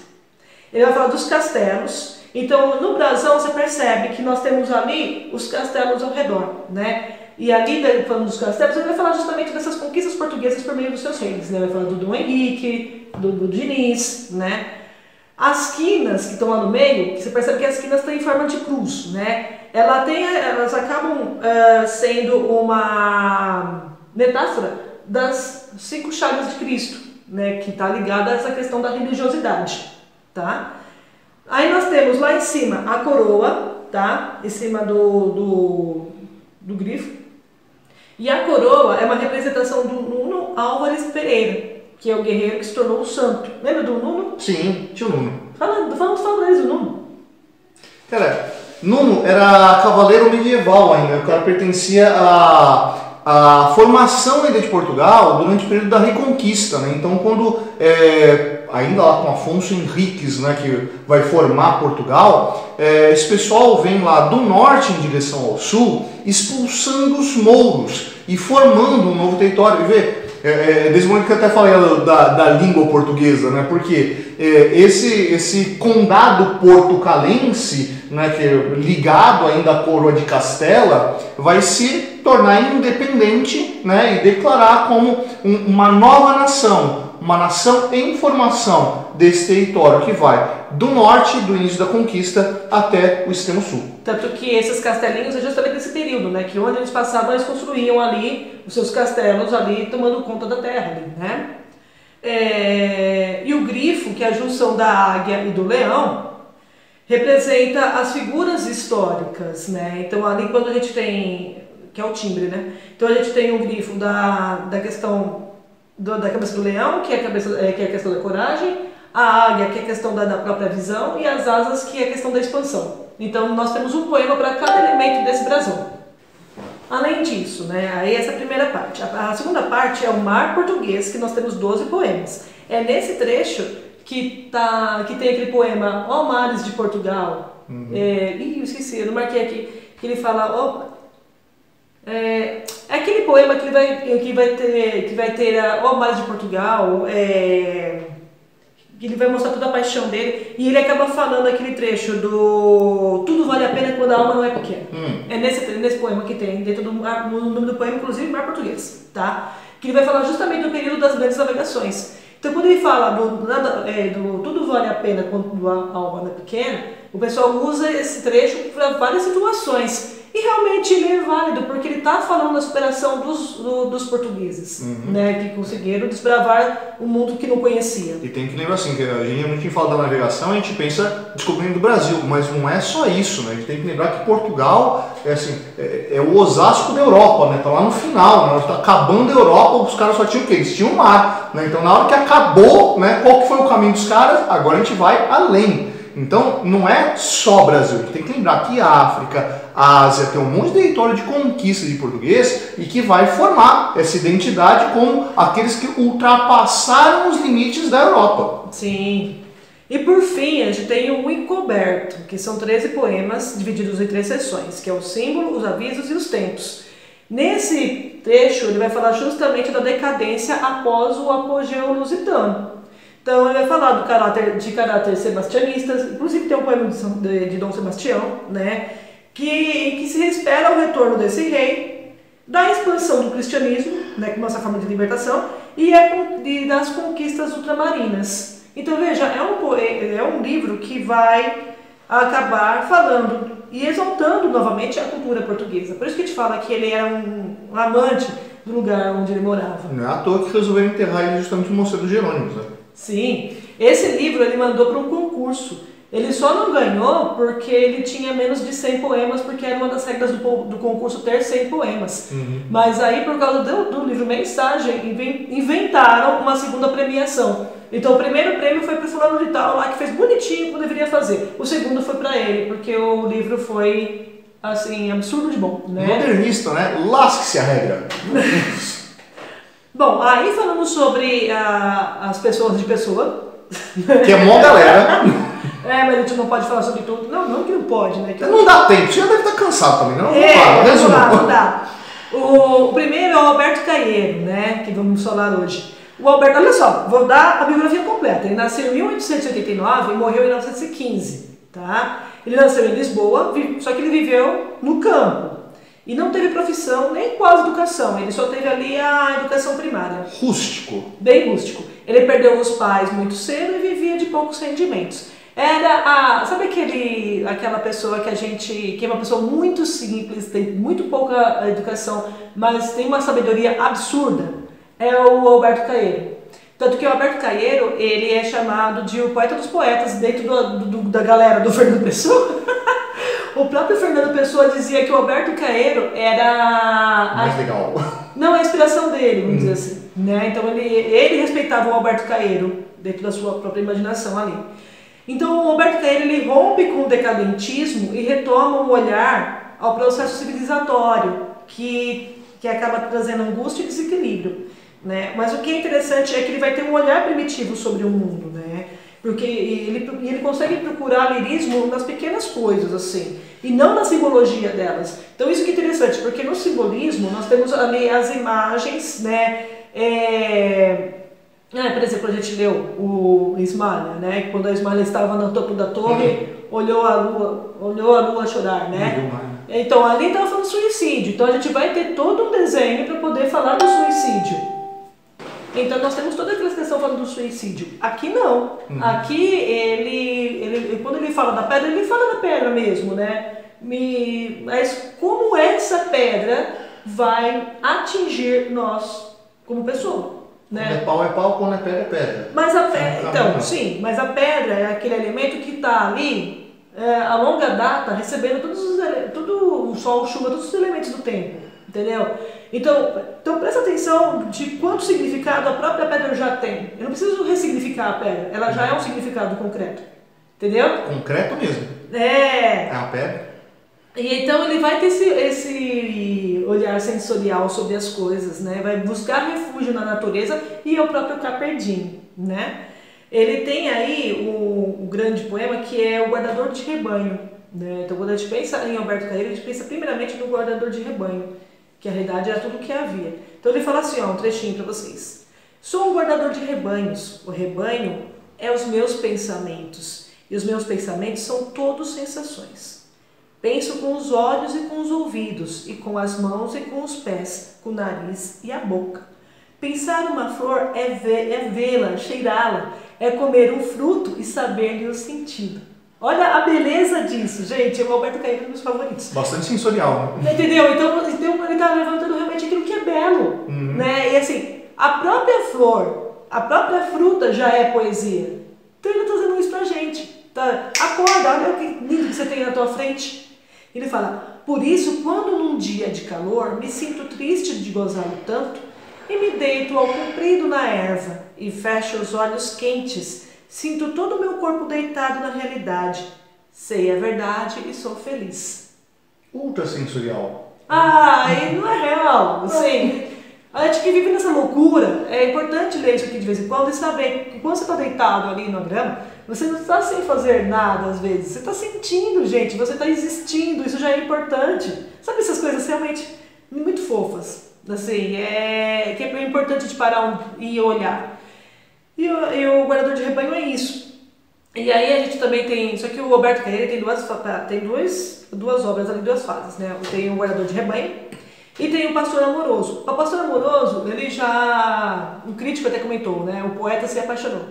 ele vai falar dos castelos. Então no brasão você percebe que nós temos ali os castelos ao redor, né? E ali, falando dos castelos, ele vai falar justamente dessas conquistas portuguesas por meio dos seus reis, né? Vai falar do Dom Henrique, do Diniz, né? As quinas que estão lá no meio, que você percebe que as quinas estão em forma de cruz, né? Elas acabam sendo uma metáfora das 5 chagas de Cristo, né? Que está ligada a essa questão da religiosidade, tá? Aí nós temos lá em cima a coroa, tá? Em cima do grifo. E a coroa é uma representação do Nuno Álvares Pereira, que é o guerreiro que se tornou o santo. Lembra do Nuno? Sim, tinha o Nuno. Falando do Nuno. Cara, Nuno era cavaleiro medieval ainda. O cara pertencia à formação ainda de Portugal durante o período da Reconquista, né? Então, quando ainda lá com Afonso Henriques, né, que vai formar Portugal, esse pessoal vem lá do norte em direção ao sul, expulsando os mouros e formando um novo território. E vê, desde o momento que eu até falei da língua portuguesa, né, porque esse condado portucalense, né, que é ligado ainda à coroa de Castela, vai se tornar independente, né, e declarar como uma nova nação. Uma nação em formação desse território que vai do norte, do início da conquista, até o extremo sul. Tanto que esses castelinhos é justamente nesse período, né? Que onde eles passavam, eles construíam ali os seus castelos, ali tomando conta da terra, né? E o grifo, que é a junção da águia e do leão, representa as figuras históricas, né? Então ali quando a gente tem, que é o timbre, né? Então a gente tem o grifo da questão da cabeça do leão, que é a questão da coragem, a águia, que é a questão da própria visão, e as asas, que é a questão da expansão. Então nós temos um poema para cada elemento desse brasão. Além disso, né, aí essa é a primeira parte. A segunda parte é o mar português, que nós temos 12 poemas. É nesse trecho que tem aquele poema Ó Mares de Portugal. Eu esqueci, eu não marquei aqui, que ele fala... É aquele poema que vai ter Ó Mares de Portugal, que ele vai mostrar toda a paixão dele, e ele acaba falando aquele trecho do tudo vale a pena quando a alma não é pequena. É nesse poema que tem, dentro no nome do poema, inclusive, Mar Português, tá? Que ele vai falar justamente do período das grandes navegações. Então, quando ele fala do tudo vale a pena quando a alma não é pequena, o pessoal usa esse trecho para várias situações. E realmente ele é válido, porque ele está falando da superação dos portugueses, né, que conseguiram desbravar um mundo que não conhecia. E tem que lembrar assim, que a gente fala da navegação, a gente pensa descobrindo o Brasil, mas não é só isso, né? A gente tem que lembrar que Portugal é o Osasco da Europa, né? Tá lá no final, né? Tá acabando a Europa, os caras só tinham o quê? Eles tinham o mar, né? Então na hora que acabou, né, qual que foi o caminho dos caras? Agora a gente vai além. Então não é só Brasil, a gente tem que lembrar que a África, a Ásia tem um monte de território de conquista de português e que vai formar essa identidade como aqueles que ultrapassaram os limites da Europa. Sim. E por fim, a gente tem o Encoberto, que são 13 poemas divididos em 3 seções, que é o símbolo, os avisos e os tempos. Nesse trecho, ele vai falar justamente da decadência após o apogeu lusitano. Então ele vai falar de caráter sebastianista, inclusive tem um poema de Dom Sebastião, né, em que se espera o retorno desse rei, da expansão do cristianismo, né, como essa forma de libertação, e das conquistas ultramarinas. Então veja, é um livro que vai acabar falando e exaltando novamente a cultura portuguesa. Por isso que a gente fala que ele era um amante do lugar onde ele morava. Não é à toa que resolveram enterrar ele justamente no Mosteiro dos Jerônimos, né? Sim, esse livro ele mandou para um concurso. Ele só não ganhou porque ele tinha menos de 100 poemas, porque era uma das regras do concurso ter 100 poemas. Mas aí, por causa do livro Mensagem, inventaram uma segunda premiação. Então, o primeiro prêmio foi para o fulano de tal lá, que fez bonitinho como deveria fazer. O segundo foi para ele, porque o livro foi, assim, absurdo de bom, né? Modernista, né? Lasque-se a regra. Bom, aí falando sobre as pessoas de pessoa... Que é mó galera. Mas a gente não pode falar sobre tudo. Não que não pode, né? Não dá tempo, você já deve estar cansado também, não? Não dá. O primeiro é o Alberto Caeiro, né? Que vamos falar hoje. O Alberto, olha só, vou dar a biografia completa. Ele nasceu em 1889 e morreu em 1915, tá? Ele nasceu em Lisboa, só que ele viveu no campo. E não teve profissão, nem quase educação. Ele só teve ali a educação primária. Rústico. Bem rústico. Ele perdeu os pais muito cedo e vivia de poucos rendimentos. Sabe aquela pessoa que é uma pessoa muito simples, tem muito pouca educação, mas tem uma sabedoria absurda? É o Alberto Caeiro. Tanto que o Alberto Caeiro, ele é chamado de o poeta dos poetas dentro da galera do Fernando Pessoa. O próprio Fernando Pessoa dizia que o Alberto Caeiro era... Mais legal. Não, a inspiração dele, vamos dizer assim. Né? Então ele respeitava o Alberto Caeiro dentro da sua própria imaginação ali. Então o Alberto Caeiro ele rompe com o decadentismo e retoma um olhar ao processo civilizatório que acaba trazendo angústia e desequilíbrio, né? Mas o que é interessante é que ele vai ter um olhar primitivo sobre o mundo, né? Porque ele consegue procurar lirismo nas pequenas coisas, assim, e não na simbologia delas. Então isso que é interessante, porque no simbolismo nós temos ali as imagens, né? Por exemplo, a gente leu o Ismália, né? Quando a Ismália estava no topo da torre, olhou a lua chorar, né? Então ali estava falando suicídio. Então a gente vai ter todo um desenho para poder falar do suicídio. Então nós temos toda aquela questão falando do suicídio. Aqui não. Aqui ele quando ele fala da pedra, ele fala da pedra mesmo, né? Mas como essa pedra vai atingir nós como pessoa? Né? Quando é pau, quando é pedra, é pedra. Mas mas a pedra é aquele elemento que está ali a longa data recebendo todo o sol, chuva, todos os elementos do tempo, entendeu? Então presta atenção de quanto significado a própria pedra já tem. Eu não preciso ressignificar a pedra, ela já é um significado concreto, entendeu? Concreto mesmo. É a pedra. E então ele vai ter esse olhar sensorial sobre as coisas, né? Vai buscar refúgio na natureza e é o próprio Carpe Diem, né? Ele tem aí o grande poema que é o Guardador de Rebanho, né? Então quando a gente pensa em Alberto Caeiro, a gente pensa primeiramente no Guardador de Rebanho, que a realidade era tudo o que havia. Então ele fala assim, um trechinho para vocês. Sou um guardador de rebanhos, o rebanho é os meus pensamentos, e os meus pensamentos são todos sensações. Penso com os olhos e com os ouvidos, e com as mãos e com os pés, com o nariz e a boca. Pensar uma flor é vê-la, cheirá-la, é comer um fruto e saber-lhe o sentido. Olha a beleza disso, gente. O Alberto Caeiro é um dos favoritos. Bastante sensorial, né? Entendeu? Então ele está levantando realmente aquilo que é belo. Né? E assim, a própria flor, a própria fruta já é poesia. Então ele está trazendo isso pra gente. Tá? Acorda, olha que lindo que você tem na tua frente. Ele fala, por isso, quando num dia de calor me sinto triste de gozá-lo tanto, e me deito ao comprido na erva, e fecho os olhos quentes, sinto todo o meu corpo deitado na realidade. Sei a verdade e sou feliz. Ultra sensorial. E não é real, assim. A gente que vive nessa loucura, é importante ler isso aqui de vez em quando e saber que quando você está deitado ali na grama, você não está sem fazer nada às vezes, você está sentindo, gente, você está existindo, isso já é importante. Sabe essas coisas realmente muito fofas, assim, que é importante de parar e olhar. E o guardador de rebanho é isso. E aí a gente também tem, só que o Roberto Caeiro tem duas obras ali, duas fases, né? Tem o Guardador de Rebanho e tem o Pastor Amoroso. O Pastor Amoroso, ele já, um crítico até comentou, né? O poeta se apaixonou.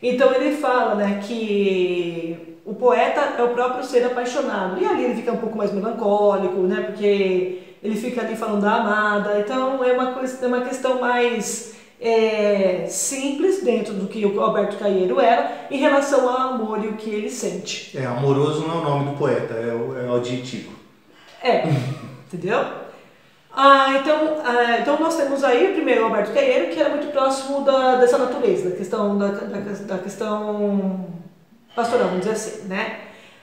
Então ele fala, né, que o poeta é o próprio ser apaixonado. E ali ele fica um pouco mais melancólico, né? Porque ele fica ali falando da amada. Então é uma questão mais simples dentro do que o Alberto Caeiro era em relação ao amor e o que ele sente. Amoroso não é o nome do poeta, é o adjetivo. Entendeu? Então nós temos aí o primeiro Alberto Caeiro, que era muito próximo dessa natureza, da questão pastoral, vamos dizer assim, né?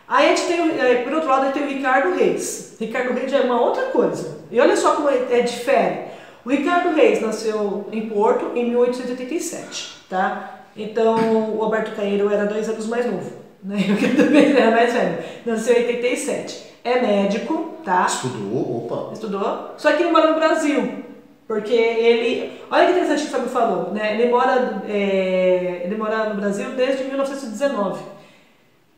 Aí a gente tem, por outro lado, a gente tem o Ricardo Reis. Ricardo Reis já é uma outra coisa. E olha só como difere. O Ricardo Reis nasceu em Porto em 1887, tá? Então o Alberto Caeiro era 2 anos mais novo, né? Eu também era mais velho. Nasceu em 87. É médico, tá? Estudou. Só que ele mora no Brasil. Porque ele... Olha que interessante o que o Fábio falou, né? Ele mora no Brasil desde 1919.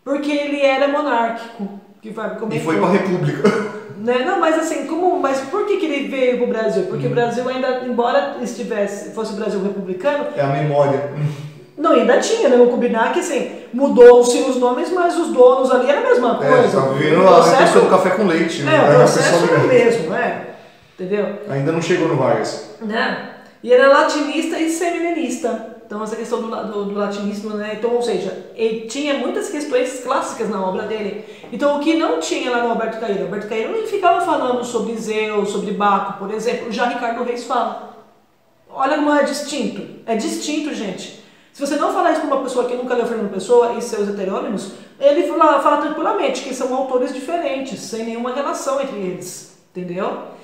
Porque ele era monárquico, que o Fábio comentou. E foi para a República. Né? Não, mas assim, mas por que ele veio para o Brasil? Porque o Brasil ainda, embora fosse o Brasil republicano... É a memória. Não, ainda tinha, né? Vamos combinar que assim, mudou-se os nomes, mas os donos ali era a mesma coisa. Estava vivendo a questão do café com leite. O processo era o mesmo, entendeu? Ainda não chegou no Vargas. Né? E era latinista e semilenista. Então essa questão do latinismo, né? Então, ou seja, ele tinha muitas questões clássicas na obra dele. Então o que não tinha lá no Alberto Caeiro? O Alberto Caeiro não ficava falando sobre Zeus, sobre Baco, por exemplo. Já Ricardo Reis fala. Olha como é distinto. É distinto, gente. Se você não falar isso para uma pessoa que nunca leu Fernando Pessoa e seus heterônimos, ele fala tranquilamente que são autores diferentes, sem nenhuma relação entre eles. Entendeu?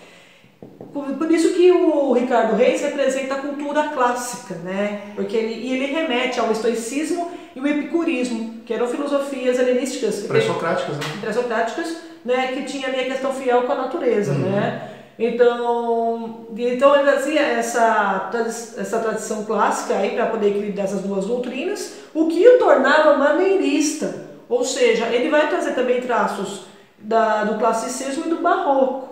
Por isso que o Ricardo Reis representa a cultura clássica, né? Porque ele remete ao estoicismo e o epicurismo, que eram filosofias helenísticas. Pré-socráticas, né? Que tinha ali a questão fiel com a natureza, né? Então ele trazia essa tradição clássica aí para poder equilibrar essas duas doutrinas, o que o tornava maneirista. Ou seja, ele vai trazer também traços do classicismo e do barroco.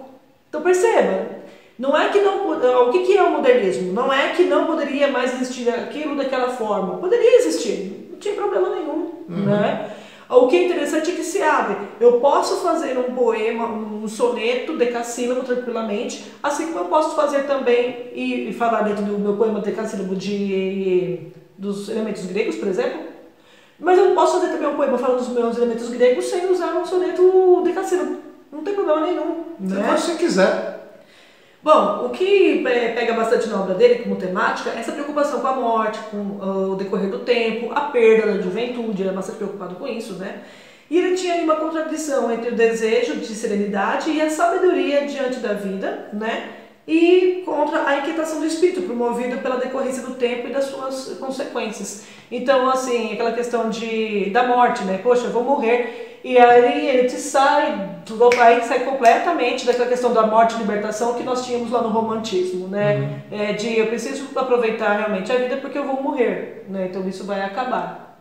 Então perceba. Não é que não... O que é o modernismo? Não é que não poderia mais existir aquilo daquela forma. Poderia existir, não tinha problema nenhum. Né? O que é interessante é que se abre. Eu posso fazer um poema, um soneto decassílabo tranquilamente, assim como eu posso fazer também, e falar dentro do meu poema decassílabo dos elementos gregos, por exemplo. Mas eu posso fazer também um poema falando dos meus elementos gregos sem usar um soneto decassílabo. Não tem problema nenhum. Você faz se quiser. Bom, o que pega bastante na obra dele como temática é essa preocupação com a morte, com o decorrer do tempo, a perda da juventude, ele é bastante preocupado com isso, né? E ele tinha ali uma contradição entre o desejo de serenidade e a sabedoria diante da vida, né? E contra a inquietação do espírito, promovido pela decorrência do tempo e das suas consequências. Então, assim, aquela questão da morte, né? Poxa, eu vou morrer. E aí ele sai completamente daquela questão da morte e libertação que nós tínhamos lá no romantismo, né? Eu preciso aproveitar realmente a vida porque eu vou morrer, né? Então isso vai acabar.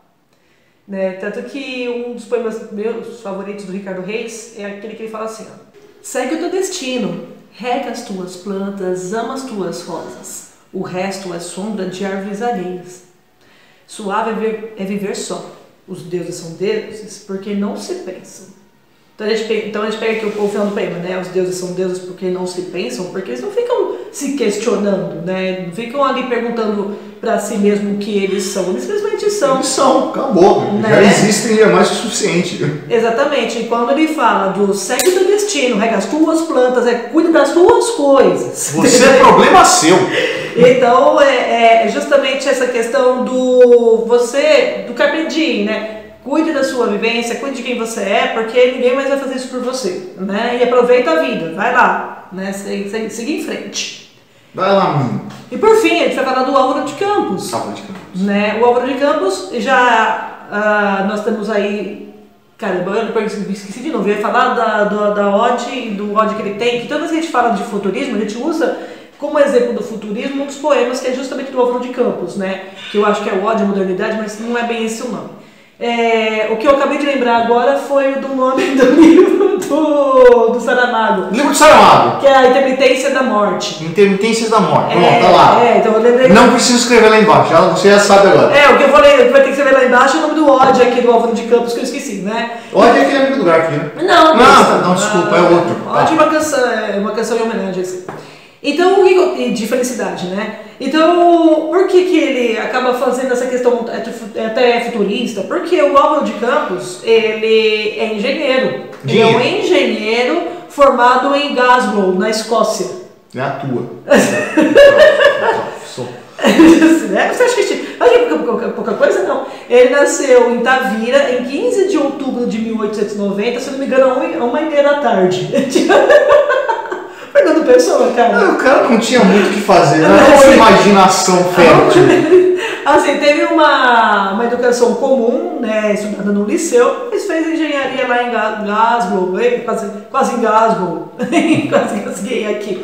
Né? Tanto que um dos poemas meus favoritos do Ricardo Reis é aquele que ele fala assim, ó, segue o teu destino, rega as tuas plantas, ama as tuas rosas, o resto é sombra de árvores alheias. Suave é viver só. Os deuses são deuses porque não se pensam. Então a gente pega aqui o final do poema, né? Os deuses são deuses porque não se pensam, porque eles não ficam se questionando, né? Não ficam ali perguntando para si mesmo o que eles são. Eles simplesmente são. Eles são, acabou. Né? Já existem e é mais que o suficiente. Exatamente. E quando ele fala do segue o teu destino, rega as tuas plantas, cuida das tuas coisas. Você é problema seu. Então, é justamente essa questão do carpe diem, né? Cuide da sua vivência, cuide de quem você é, porque ninguém mais vai fazer isso por você, né? E aproveita a vida, vai lá, né? Siga em frente. Vai lá, menino. E por fim, a gente vai falar do Álvaro de Campos. Álvaro de Campos. Né? O Álvaro de Campos, nós temos aí... Caramba, eu esqueci de novo, eu ia falar da ode, do ode que ele tem, que toda vez que a gente fala de futurismo, a gente usa... Como exemplo do futurismo, um dos poemas que é justamente do Álvaro de Campos, né? Que eu acho que é o Ode à Modernidade, mas não é bem esse o nome. O que eu acabei de lembrar agora foi do nome do livro do Saramago. Livro do Saramago. Que é A Intermitência da Morte. Intermitências da Morte. Pronto, tá lá. Então eu lembrei. Não preciso escrever lá embaixo, você já sabe agora. O que eu vou ler, vai ter que escrever lá embaixo é o nome do Odd aqui do Álvaro de Campos, que eu esqueci, né? Odd é aquele amigo do Garfield, né? Não, desculpa, é outro. Odd é uma canção em homenagem assim. Então, de felicidade, né? Então, por que ele acaba fazendo essa questão até futurista? Porque o Álvaro de Campos, ele é engenheiro. Ele é um engenheiro formado em Glasgow, na Escócia. É a tua. Você acha que é pouca coisa? Não. Ele nasceu em Tavira, em 15 de outubro de 1890, se não me engano, a 1h30 da tarde. Fernando Pessoa, cara. O cara não tinha muito o que fazer, não é uma imaginação fértil. Assim, teve uma educação comum, né, estudada no liceu, mas fez engenharia lá em Glasgow, quase em Glasgow, quase gasguei aqui.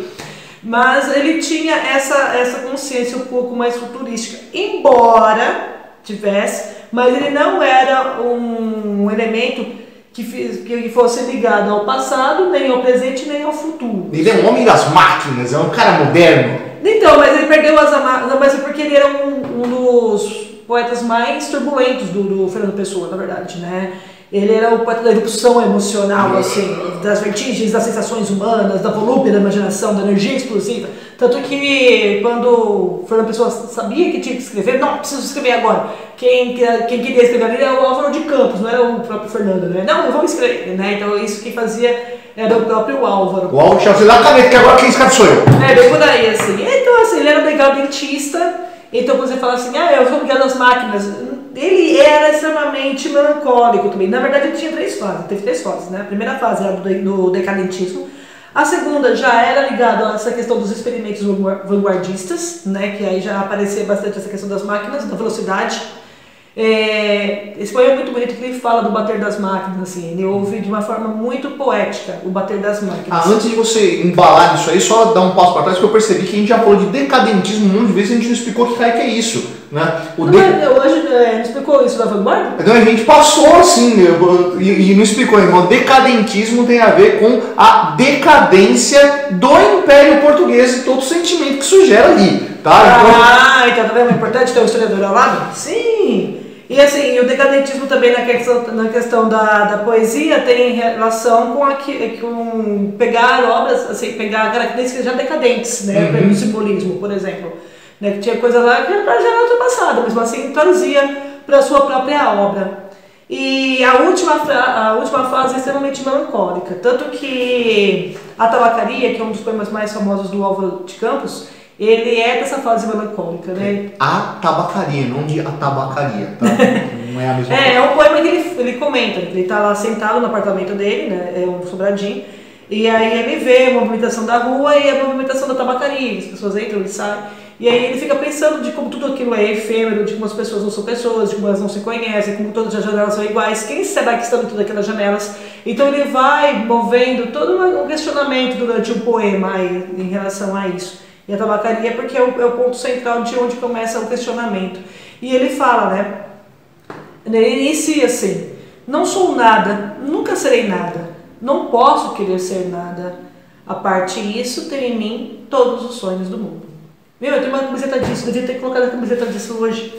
Mas ele tinha essa consciência um pouco mais futurística, embora tivesse, mas ele não era um elemento que fosse ligado ao passado, nem ao presente, nem ao futuro. Ele é um homem das máquinas, é um cara moderno. Então, mas ele perdeu as máquinas, mas é porque ele era um dos poetas mais turbulentos do Fernando Pessoa, na verdade, né? Ele era o poeta da erupção emocional, assim, das vertigens, das sensações humanas, da volúpia da imaginação, da energia explosiva. Tanto que quando o Fernando Pessoa sabia que tinha que escrever, não, preciso escrever agora. Quem queria escrever ali era o Álvaro de Campos, não era o próprio Fernando, né? Não, vamos escrever, né? Então isso que fazia era o próprio Álvaro. O Álvaro tinha dá a caneta, que agora quem escreve sou eu. Bem por aí, assim. Então, assim, ele era um decadentista. Então, quando você fala assim, eu sou ligado às máquinas, ele era extremamente melancólico também. Na verdade, ele tinha teve três fases, né? A primeira fase era do decadentismo. A segunda já era ligada a essa questão dos experimentos vanguardistas, né? Que aí já aparecia bastante essa questão das máquinas, da velocidade. Esse poema é muito bonito que ele fala do bater das máquinas, assim, ele ouve de uma forma muito poética o bater das máquinas. Antes de você embalar nisso aí, só dar um passo para trás, que eu percebi que a gente já falou de decadentismo um monte de vezes e a gente não explicou que é isso, né? Hoje não explicou isso da vanguarda? Então a gente passou assim, e não explicou ainda. O decadentismo tem a ver com a decadência do Império Português e todo o sentimento que isso gera ali, tá? Então tá vendo? É importante ter um historiador ao lado? Sim! E assim, o decadentismo também na questão da poesia tem relação com pegar obras, assim, pegar características já decadentes, né? No simbolismo, por exemplo. Né? Que tinha coisa lá que já era ultrapassada, mesmo assim traduzia para a sua própria obra. E a última fase é extremamente melancólica, tanto que A Tabacaria, que é um dos poemas mais famosos do Álvaro de Campos, ele é dessa fase melancólica, né? A tabacaria, não de a tabacaria, tá? Não é a mesma coisa. É um poema que ele comenta, ele tá lá sentado no apartamento dele, né? É um sobradinho, e aí ele vê a movimentação da rua e a movimentação da tabacaria, as pessoas entram e saem, e aí ele fica pensando de como tudo aquilo é efêmero, de como as pessoas não são pessoas, de como elas não se conhecem, como todas as janelas são iguais, quem será que está em todas aquelas janelas? Então ele vai movendo todo um questionamento durante o poema aí, em relação a isso. E a tabacaria porque é o ponto central de onde começa o questionamento. E ele fala, né? Ele inicia assim: não sou nada, nunca serei nada, não posso querer ser nada. A parte disso, tenho em mim todos os sonhos do mundo. Eu tenho uma camiseta disso, devia ter colocado a camiseta disso hoje.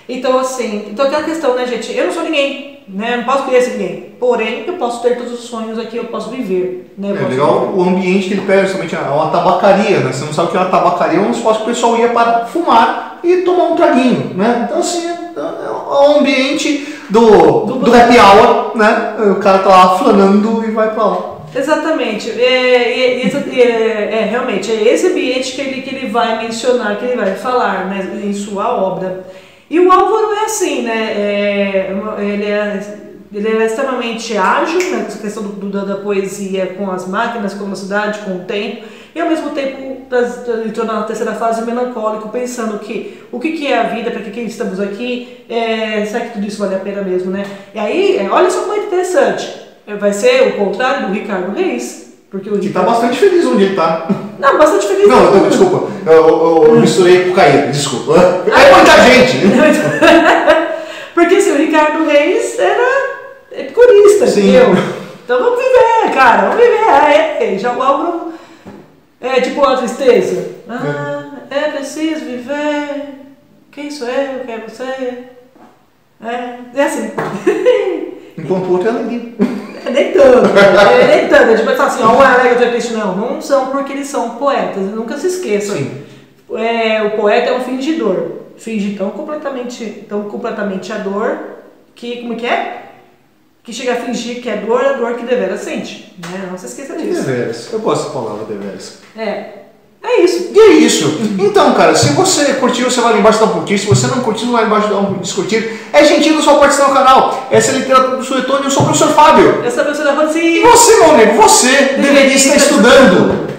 Então, assim, aquela questão, né, gente? Eu não sou ninguém, né? Eu não posso querer ser ninguém. Porém, eu posso ter todos os sonhos aqui, eu posso viver, né? É legal o ambiente que ele pega, justamente é uma tabacaria, né? Você não sabe o que é uma tabacaria, é um espaço que o pessoal ia para fumar e tomar um traguinho, né? Então, assim, é o ambiente do happy hour, né? O cara tá lá flanando e vai para lá. Exatamente, realmente é esse ambiente que ele vai mencionar, que ele vai falar, né, em sua obra. E o Álvaro é assim, né, ele é extremamente ágil nessa questão da poesia com as máquinas, com a velocidade, com o tempo, e ao mesmo tempo ele torna na terceira fase melancólico, pensando que o que é a vida, para que estamos aqui, será que tudo isso vale a pena mesmo, né? E aí, olha só como é interessante. Vai ser o contrário do Ricardo Reis, porque o Ricardo... Que tá bastante feliz onde ele tá. Não, bastante feliz. Não, desculpa. Eu misturei com o Caíra, desculpa. É muita gente. Porque assim, o Ricardo Reis era epicurista, entendeu? Então vamos viver, cara, vamos viver. Já o Álvaro é tipo a tristeza. É preciso viver. Quem sou eu? Quem é você? É assim. Enquanto o outro é alegria. Nem tanto, nem tanto. A gente vai falar assim, ó, o Alegre, outro é triste. Não são porque eles são poetas, nunca se esqueçam. O poeta é um fingidor. Finge tão completamente a dor que, como que é? Que chega a fingir que é dor, a dor que deveras sente. Né? Não se esqueça disso. Deveras. Eu gosto dessa palavra, deveras. É isso. E é isso. Então, cara, se você curtiu, você vai lá embaixo dar um curtir. Se você não curtiu, vai lá embaixo dar um descurtir. É gentil da sua participação no canal. Essa é a literatura do Suetônio. Eu sou o professor Fábio. Eu sou a professora Rosi. E você, meu amigo, você deveria estar estudando.